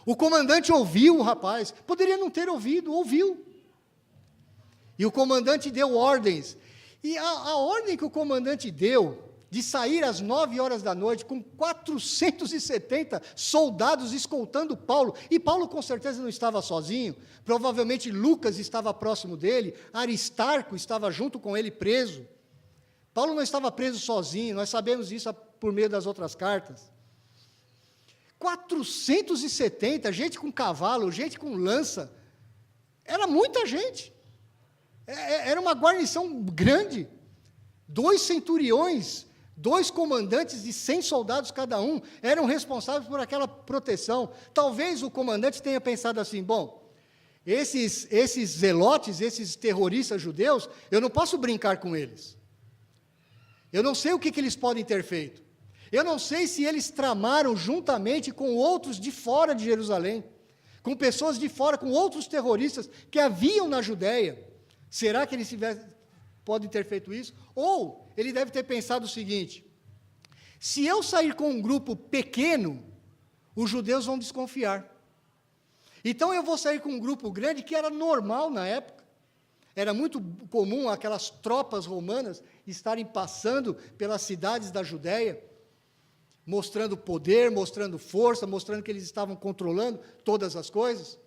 O comandante ouviu o rapaz, poderia não ter ouvido, ouviu. E o comandante deu ordens. E a ordem que o comandante deu, de sair às 9h da noite, com 470 soldados escoltando Paulo, e Paulo com certeza não estava sozinho, provavelmente Lucas estava próximo dele, Aristarco estava junto com ele preso. Paulo não estava preso sozinho, nós sabemos isso por meio das outras cartas. 470, gente com cavalo, gente com lança, era muita gente, era uma guarnição grande, 2 centuriões, 2 comandantes de 100 soldados cada um, eram responsáveis por aquela proteção. Talvez o comandante tenha pensado assim, bom, esses zelotes, esses terroristas judeus, eu não posso brincar com eles, eu não sei o que eles podem ter feito. Eu não sei se eles tramaram juntamente com outros de fora de Jerusalém, com pessoas de fora, com outros terroristas que haviam na Judéia. Será que eles podem ter feito isso? Ou ele deve ter pensado o seguinte: se eu sair com um grupo pequeno, os judeus vão desconfiar. Então eu vou sair com um grupo grande, que era normal na época. Era muito comum aquelas tropas romanas estarem passando pelas cidades da Judéia, mostrando poder, mostrando força, mostrando que eles estavam controlando todas as coisas.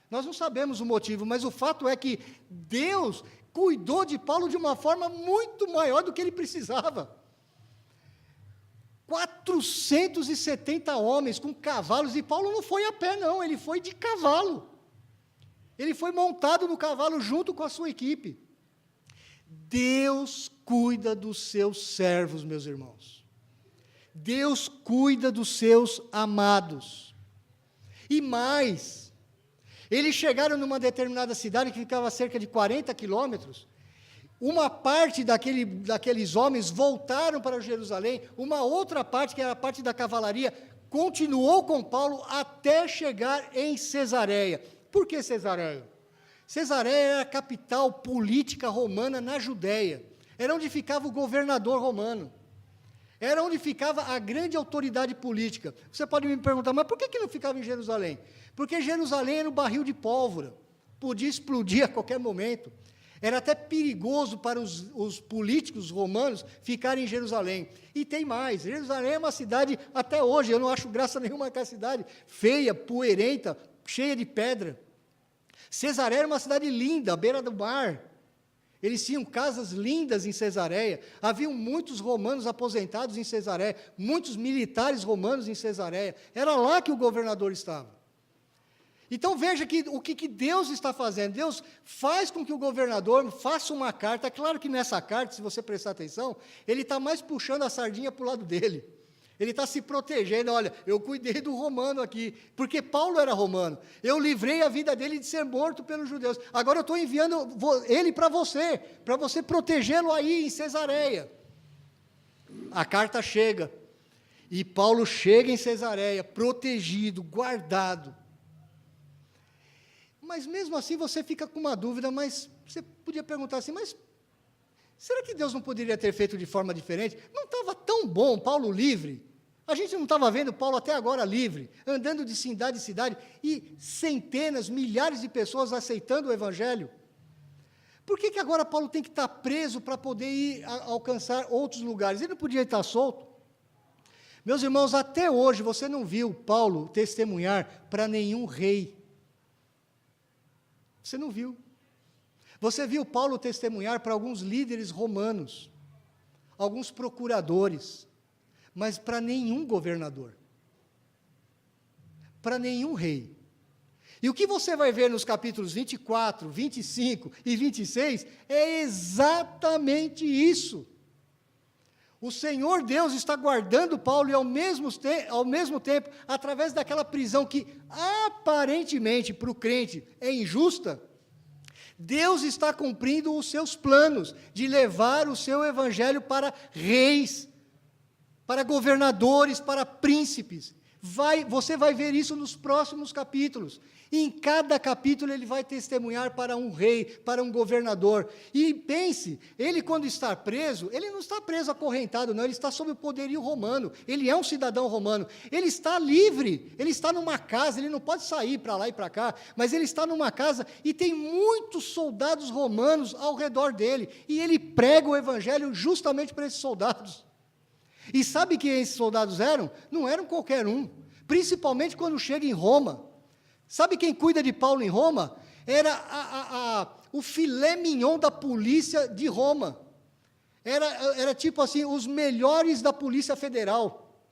Nós não sabemos o motivo, mas o fato é que Deus cuidou de Paulo de uma forma muito maior do que ele precisava. 470 homens com cavalos, e Paulo não foi a pé não, ele foi de cavalo. Ele foi montado no cavalo junto com a sua equipe. Deus cuida dos seus servos, meus irmãos. Deus cuida dos seus amados. E mais, eles chegaram numa determinada cidade que ficava a cerca de 40 quilômetros. Uma parte daqueles homens voltaram para Jerusalém, uma outra parte, que era a parte da cavalaria, continuou com Paulo até chegar em Cesareia. Por que Cesareia? Cesareia era a capital política romana na Judéia. Era onde ficava o governador romano. Era onde ficava a grande autoridade política. Você pode me perguntar, mas por que não ficava em Jerusalém? Porque Jerusalém era um barril de pólvora, podia explodir a qualquer momento. Era até perigoso para os políticos romanos ficarem em Jerusalém. E tem mais, Jerusalém é uma cidade, até hoje, eu não acho graça nenhuma naquela cidade, feia, poeirenta, cheia de pedra. Cesareia era uma cidade linda, à beira do mar. Eles tinham casas lindas em Cesareia, haviam muitos romanos aposentados em Cesareia, muitos militares romanos em Cesareia, era lá que o governador estava. Então veja o que Deus está fazendo. Deus faz com que o governador faça uma carta. É claro que nessa carta, se você prestar atenção, ele está mais puxando a sardinha para o lado dele. Ele está se protegendo. Olha, eu cuidei do romano aqui, porque Paulo era romano. Eu livrei a vida dele de ser morto pelos judeus. Agora eu estou enviando ele para você protegê-lo aí em Cesareia. A carta chega, e Paulo chega em Cesareia, protegido, guardado. Mas mesmo assim você fica com uma dúvida, mas você podia perguntar assim, mas será que Deus não poderia ter feito de forma diferente? Não estava tão bom Paulo livre? A gente não estava vendo Paulo até agora livre, andando de cidade em cidade, e centenas, milhares de pessoas aceitando o Evangelho? Por que agora Paulo tem que estar preso para poder ir alcançar outros lugares? Ele não podia estar solto? Meus irmãos, até hoje você não viu Paulo testemunhar para nenhum rei. Você não viu. Você viu Paulo testemunhar para alguns líderes romanos, alguns procuradores, mas para nenhum governador, para nenhum rei. E o que você vai ver nos capítulos 24, 25 e 26 é exatamente isso. O Senhor Deus está guardando Paulo e ao mesmo tempo, através daquela prisão que aparentemente para o crente é injusta, Deus está cumprindo os seus planos de levar o seu evangelho para reis, para governadores, para príncipes. Você vai ver isso nos próximos capítulos. E em cada capítulo ele vai testemunhar para um rei, para um governador. E pense, ele quando está preso, ele não está preso acorrentado, não, ele está sob o poderio romano, ele é um cidadão romano, ele está livre, ele está numa casa, ele não pode sair para lá e para cá, mas ele está numa casa e tem muitos soldados romanos ao redor dele, e ele prega o evangelho justamente para esses soldados. E sabe quem esses soldados eram? Não eram qualquer um, principalmente quando chega em Roma. Sabe quem cuida de Paulo em Roma? Era o filé mignon da polícia de Roma. Era tipo assim, os melhores da Polícia Federal.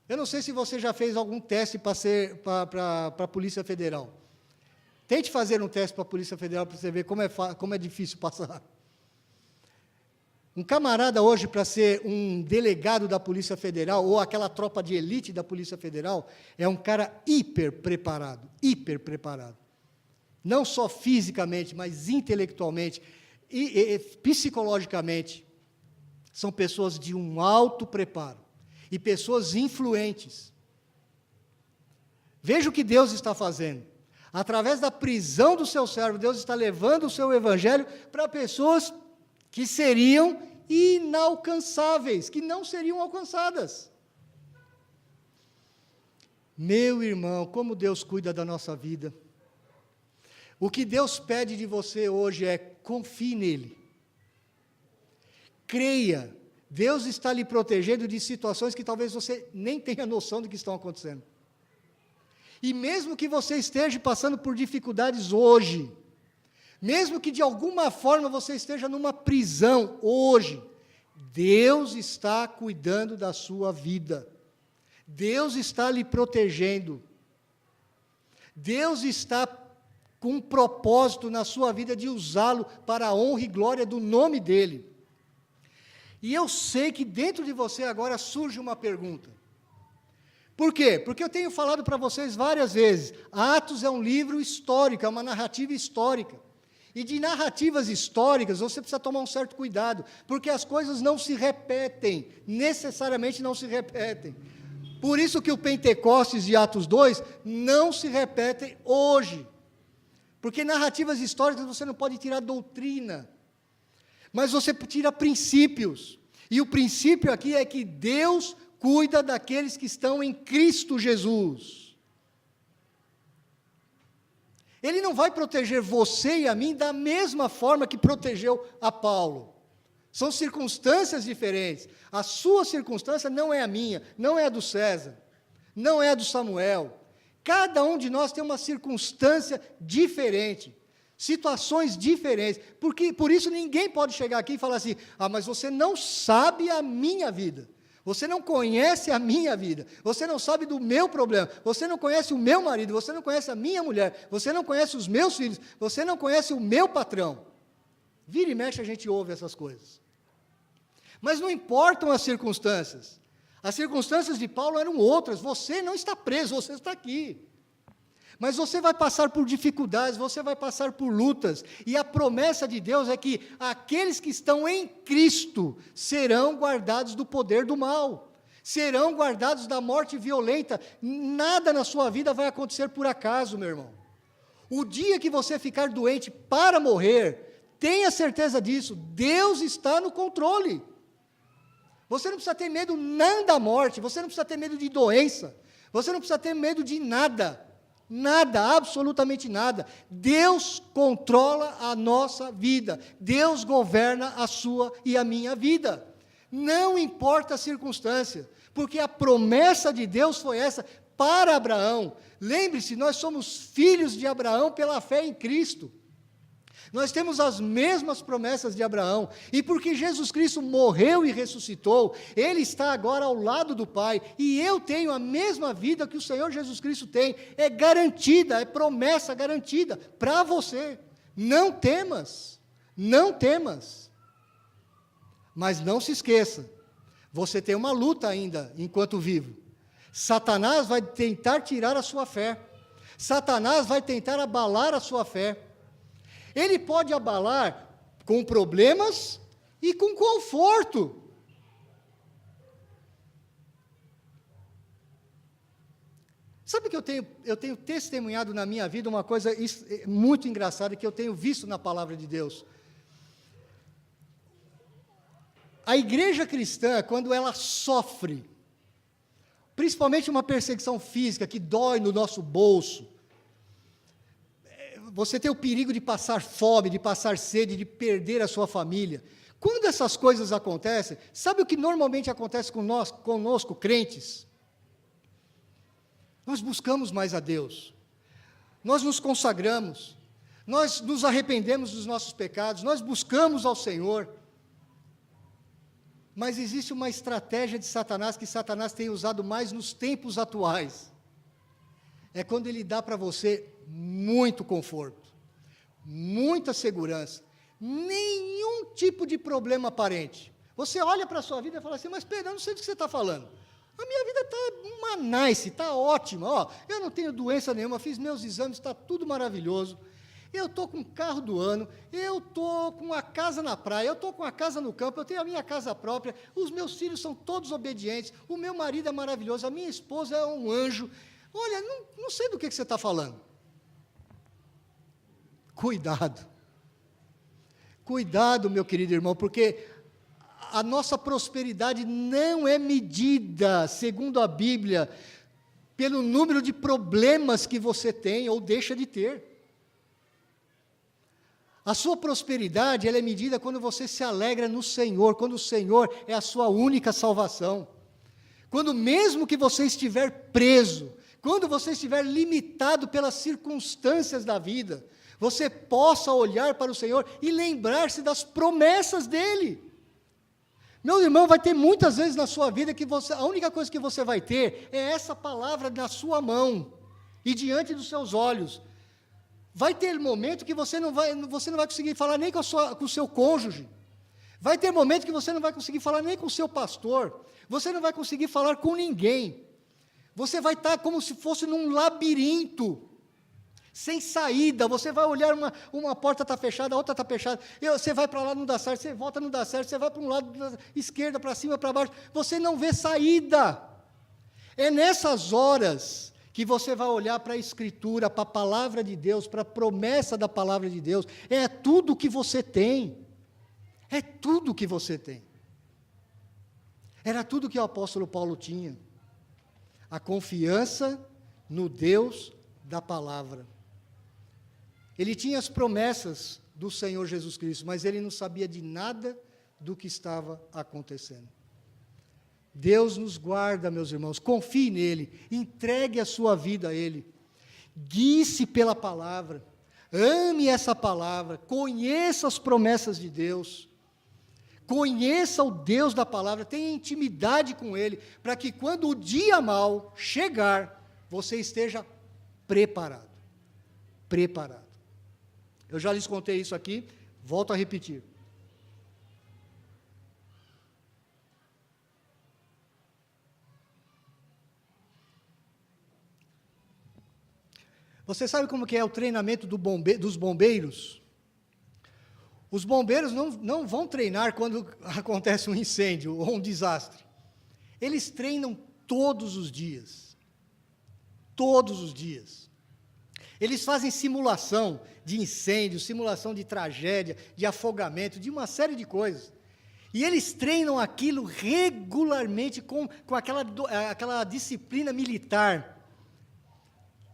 Eu não sei se você já fez algum teste para a Polícia Federal. Tente fazer um teste para a Polícia Federal para você ver como é difícil passar. Um camarada hoje, para ser um delegado da Polícia Federal, ou aquela tropa de elite da Polícia Federal, é um cara hiper preparado. Não só fisicamente, mas intelectualmente e psicologicamente. São pessoas de um alto preparo e pessoas influentes. Veja o que Deus está fazendo. Através da prisão do seu servo, Deus está levando o seu evangelho para pessoas que seriam inalcançáveis, que não seriam alcançadas. Meu irmão, como Deus cuida da nossa vida. O que Deus pede de você hoje é: confie nele. Creia. Deus está lhe protegendo de situações que talvez você nem tenha noção do que estão acontecendo. E mesmo que você esteja passando por dificuldades hoje, mesmo que de alguma forma você esteja numa prisão hoje, Deus está cuidando da sua vida. Deus está lhe protegendo. Deus está com um propósito na sua vida de usá-lo para a honra e glória do nome dEle. E eu sei que dentro de você agora surge uma pergunta. Por quê? Porque eu tenho falado para vocês várias vezes, Atos é um livro histórico, é uma narrativa histórica. E de narrativas históricas, você precisa tomar um certo cuidado, porque as coisas não se repetem, necessariamente não se repetem. Por isso que o Pentecostes de Atos 2 não se repetem hoje. Porque narrativas históricas você não pode tirar doutrina, mas você tira princípios. E o princípio aqui é que Deus cuida daqueles que estão em Cristo Jesus. Ele não vai proteger você e a mim da mesma forma que protegeu a Paulo. São circunstâncias diferentes. A sua circunstância não é a minha, não é a do César, não é a do Samuel. Cada um de nós tem uma circunstância diferente, situações diferentes. Por isso ninguém pode chegar aqui e falar assim: mas você não sabe a minha vida. Você não conhece a minha vida, você não sabe do meu problema, você não conhece o meu marido, você não conhece a minha mulher, você não conhece os meus filhos, você não conhece o meu patrão. Vira e mexe a gente ouve essas coisas. Mas não importam as circunstâncias de Paulo eram outras, você não está preso, você está aqui. Mas você vai passar por dificuldades, você vai passar por lutas, e a promessa de Deus é que aqueles que estão em Cristo serão guardados do poder do mal, serão guardados da morte violenta. Nada na sua vida vai acontecer por acaso, meu irmão. O dia que você ficar doente para morrer, tenha certeza disso, Deus está no controle. Você não precisa ter medo nem da morte, você não precisa ter medo de doença, você não precisa ter medo de nada. Nada, absolutamente nada. Deus controla a nossa vida. Deus governa a sua e a minha vida. não importa a circunstância, porque a promessa de Deus foi essa para Abraão. Lembre-se, nós somos filhos de Abraão pela fé em Cristo. Nós temos as mesmas promessas de Abraão, e porque Jesus Cristo morreu e ressuscitou, Ele está agora ao lado do Pai, e eu tenho a mesma vida que o Senhor Jesus Cristo tem, é garantida, é promessa garantida para você. Não temas, não temas. Mas não se esqueça, você tem uma luta ainda enquanto vivo. Satanás vai tentar tirar a sua fé, Satanás vai tentar abalar a sua fé. Ele pode abalar com problemas e com conforto. Sabe que eu tenho testemunhado na minha vida uma coisa muito engraçada que eu tenho visto na palavra de Deus. A igreja cristã, quando ela sofre, principalmente uma perseguição física que dói no nosso bolso, você tem o perigo de passar fome, de passar sede, de perder a sua família. Quando essas coisas acontecem, sabe o que normalmente acontece conosco, crentes? Nós buscamos mais a Deus, nós nos consagramos, nós nos arrependemos dos nossos pecados, nós buscamos ao Senhor. Mas existe uma estratégia de Satanás que Satanás tem usado mais nos tempos atuais. É quando ele dá para você muito conforto, muita segurança, nenhum tipo de problema aparente. Você olha para a sua vida e fala assim, mas Pedro, eu não sei do que você está falando. A minha vida está uma nice, está ótima. Ó, eu não tenho doença nenhuma, fiz meus exames, está tudo maravilhoso. Eu estou com o carro do ano, eu estou com a casa na praia, eu estou com a casa no campo, eu tenho a minha casa própria, os meus filhos são todos obedientes, o meu marido é maravilhoso, a minha esposa é um anjo. Olha, não sei do que você está falando. Cuidado. Cuidado, meu querido irmão, porque a nossa prosperidade não é medida, segundo a Bíblia, pelo número de problemas que você tem ou deixa de ter. A sua prosperidade, ela é medida quando você se alegra no Senhor, quando o Senhor é a sua única salvação. Quando mesmo que você estiver preso, quando você estiver limitado pelas circunstâncias da vida, você possa olhar para o Senhor e lembrar-se das promessas dEle. Meu irmão, vai ter muitas vezes na sua vida que a única coisa que você vai ter é essa palavra na sua mão e diante dos seus olhos. Vai ter momento que você não vai conseguir falar nem com o seu cônjuge. Vai ter momento que você não vai conseguir falar nem com o seu pastor. Você não vai conseguir falar com ninguém. Você vai estar como se fosse num labirinto, sem saída. Você vai olhar, uma porta está fechada, a outra está fechada. Você vai para lá, não dá certo, você volta, não dá certo, você vai para um lado, esquerda, para cima, para baixo. Você não vê saída. É nessas horas que você vai olhar para a Escritura, para a palavra de Deus, para a promessa da palavra de Deus. É tudo que você tem. É tudo que você tem. Era tudo que o apóstolo Paulo tinha. A confiança no Deus da palavra. Ele tinha as promessas do Senhor Jesus Cristo, mas ele não sabia de nada do que estava acontecendo. Deus nos guarda, meus irmãos, confie nele, entregue a sua vida a ele, guie-se pela palavra, ame essa palavra, conheça as promessas de Deus, conheça o Deus da palavra, tenha intimidade com ele, para que quando o dia mau chegar, você esteja preparado, preparado. Eu já lhes contei isso aqui, volto a repetir. Você sabe como que é o treinamento dos bombeiros? Os bombeiros não vão treinar quando acontece um incêndio ou um desastre. Eles treinam todos os dias. Todos os dias. Eles fazem simulação de incêndio, simulação de tragédia, de afogamento, de uma série de coisas. E eles treinam aquilo regularmente com aquela disciplina militar.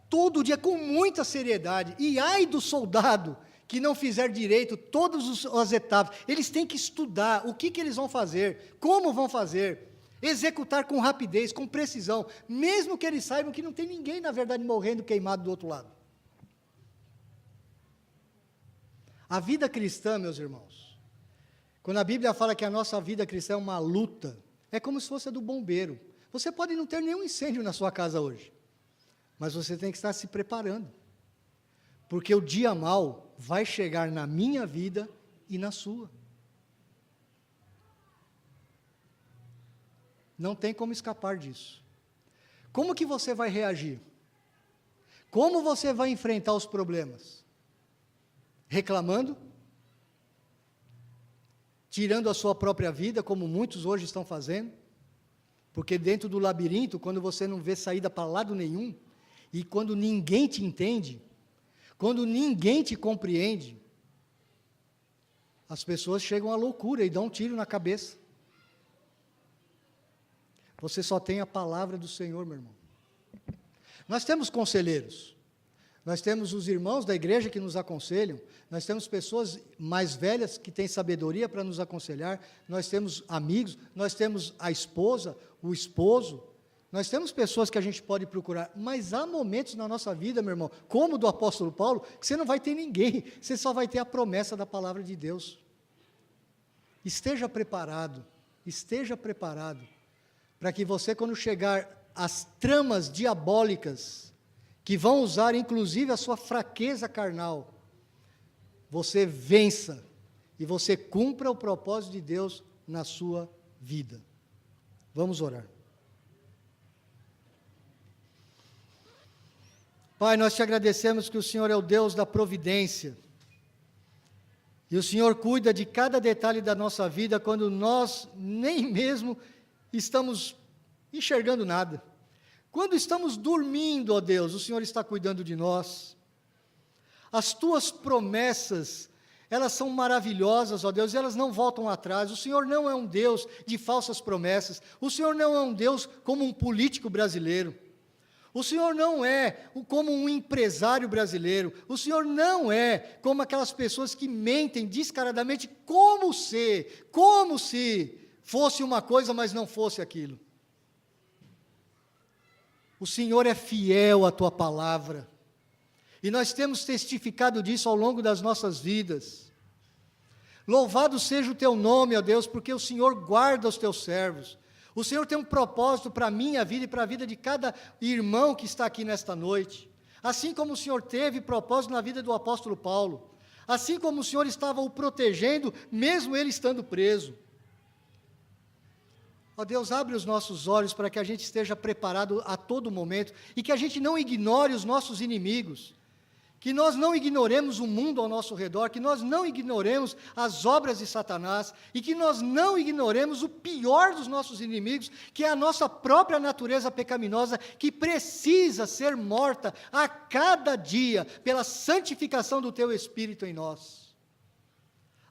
Todo dia, com muita seriedade. E ai do soldado que não fizer direito todas as etapas, eles têm que estudar o que eles vão fazer, como vão fazer, executar com rapidez, com precisão, mesmo que eles saibam que não tem ninguém, na verdade, morrendo queimado do outro lado. A vida cristã, meus irmãos, quando a Bíblia fala que a nossa vida cristã é uma luta, é como se fosse a do bombeiro. Você pode não ter nenhum incêndio na sua casa hoje, mas você tem que estar se preparando, porque o dia mau vai chegar na minha vida e na sua. Não tem como escapar disso. Como que você vai reagir? Como você vai enfrentar os problemas? Reclamando? Tirando a sua própria vida, como muitos hoje estão fazendo? Porque dentro do labirinto, quando você não vê saída para lado nenhum, e quando ninguém te entende, quando ninguém te compreende, as pessoas chegam à loucura e dão um tiro na cabeça. Você só tem a palavra do Senhor, meu irmão. Nós temos conselheiros, nós temos os irmãos da igreja que nos aconselham, nós temos pessoas mais velhas que têm sabedoria para nos aconselhar, nós temos amigos, nós temos a esposa, o esposo, nós temos pessoas que a gente pode procurar, mas há momentos na nossa vida, meu irmão, como o do apóstolo Paulo, que você não vai ter ninguém, você só vai ter a promessa da palavra de Deus. Esteja preparado, para que você, quando chegar às tramas diabólicas, que vão usar inclusive a sua fraqueza carnal, você vença, e você cumpra o propósito de Deus na sua vida. Vamos orar. Pai, nós te agradecemos que o Senhor é o Deus da providência, e o Senhor cuida de cada detalhe da nossa vida, quando nós nem mesmo estamos enxergando nada. Quando estamos dormindo, ó Deus, o Senhor está cuidando de nós. As tuas promessas, elas são maravilhosas, ó Deus, e elas não voltam atrás. O Senhor não é um Deus de falsas promessas. O Senhor não é um Deus como um político brasileiro. O Senhor não é como um empresário brasileiro. O Senhor não é como aquelas pessoas que mentem descaradamente, como se fosse uma coisa, mas não fosse aquilo. O Senhor é fiel à tua palavra, e nós temos testificado disso ao longo das nossas vidas. Louvado seja o teu nome, ó Deus, porque o Senhor guarda os teus servos. O Senhor tem um propósito para a minha vida e para a vida de cada irmão que está aqui nesta noite. Assim como o Senhor teve propósito na vida do apóstolo Paulo, assim como o Senhor estava o protegendo, mesmo ele estando preso. Ó Deus, abre os nossos olhos para que a gente esteja preparado a todo momento e que a gente não ignore os nossos inimigos, que nós não ignoremos o mundo ao nosso redor, que nós não ignoremos as obras de Satanás e que nós não ignoremos o pior dos nossos inimigos, que é a nossa própria natureza pecaminosa, que precisa ser morta a cada dia pela santificação do Teu Espírito em nós.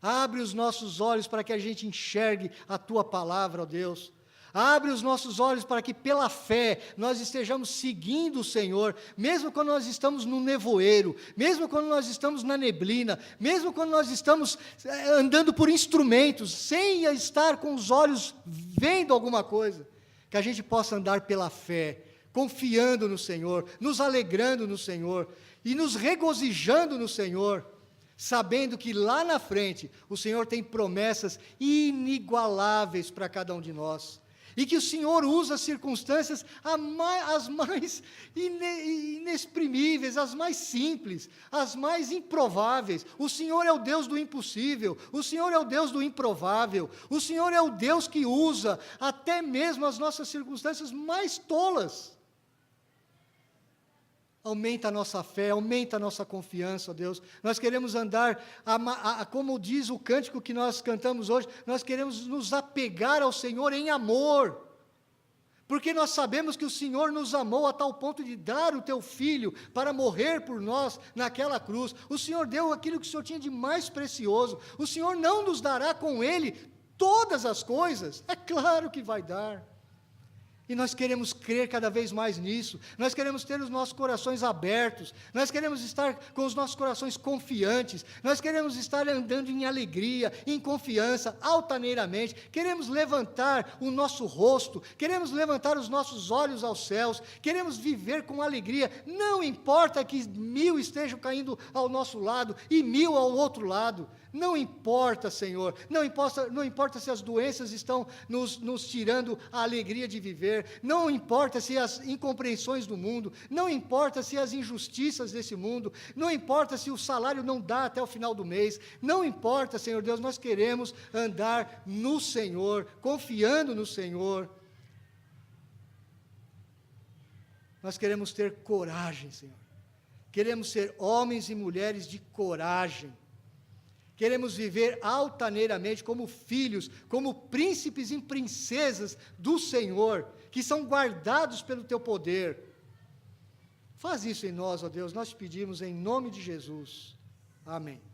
Abre os nossos olhos para que a gente enxergue a Tua palavra, ó Deus. Abre os nossos olhos para que pela fé nós estejamos seguindo o Senhor, mesmo quando nós estamos no nevoeiro, mesmo quando nós estamos na neblina, mesmo quando nós estamos andando por instrumentos, sem estar com os olhos vendo alguma coisa, que a gente possa andar pela fé, confiando no Senhor, nos alegrando no Senhor e nos regozijando no Senhor, sabendo que lá na frente o Senhor tem promessas inigualáveis para cada um de nós. E que o Senhor usa as circunstâncias as mais inexprimíveis, as mais simples, as mais improváveis. O Senhor é o Deus do impossível, o Senhor é o Deus do improvável, o Senhor é o Deus que usa até mesmo as nossas circunstâncias mais tolas. Aumenta a nossa fé, aumenta a nossa confiança, ó Deus. Nós queremos andar, como diz o cântico que nós cantamos hoje, nós queremos nos apegar ao Senhor em amor, porque nós sabemos que o Senhor nos amou a tal ponto de dar o Teu Filho para morrer por nós naquela cruz. O Senhor deu aquilo que o Senhor tinha de mais precioso. O Senhor não nos dará com Ele todas as coisas? É claro que vai dar. E nós queremos crer cada vez mais nisso, nós queremos ter os nossos corações abertos, nós queremos estar com os nossos corações confiantes, nós queremos estar andando em alegria, em confiança, altaneiramente, queremos levantar o nosso rosto, queremos levantar os nossos olhos aos céus, queremos viver com alegria, não importa que 1000 estejam caindo ao nosso lado e 1000 ao outro lado, não importa, Senhor, não importa se as doenças estão nos tirando a alegria de viver, não importa se as incompreensões do mundo, não importa se as injustiças desse mundo, não importa se o salário não dá até o final do mês, não importa, Senhor Deus, nós queremos andar no Senhor, confiando no Senhor. Nós queremos ter coragem, Senhor, queremos ser homens e mulheres de coragem, queremos viver altaneiramente como filhos, como príncipes e princesas do Senhor, que são guardados pelo Teu poder. Faz isso em nós, ó Deus, nós te pedimos em nome de Jesus. Amém.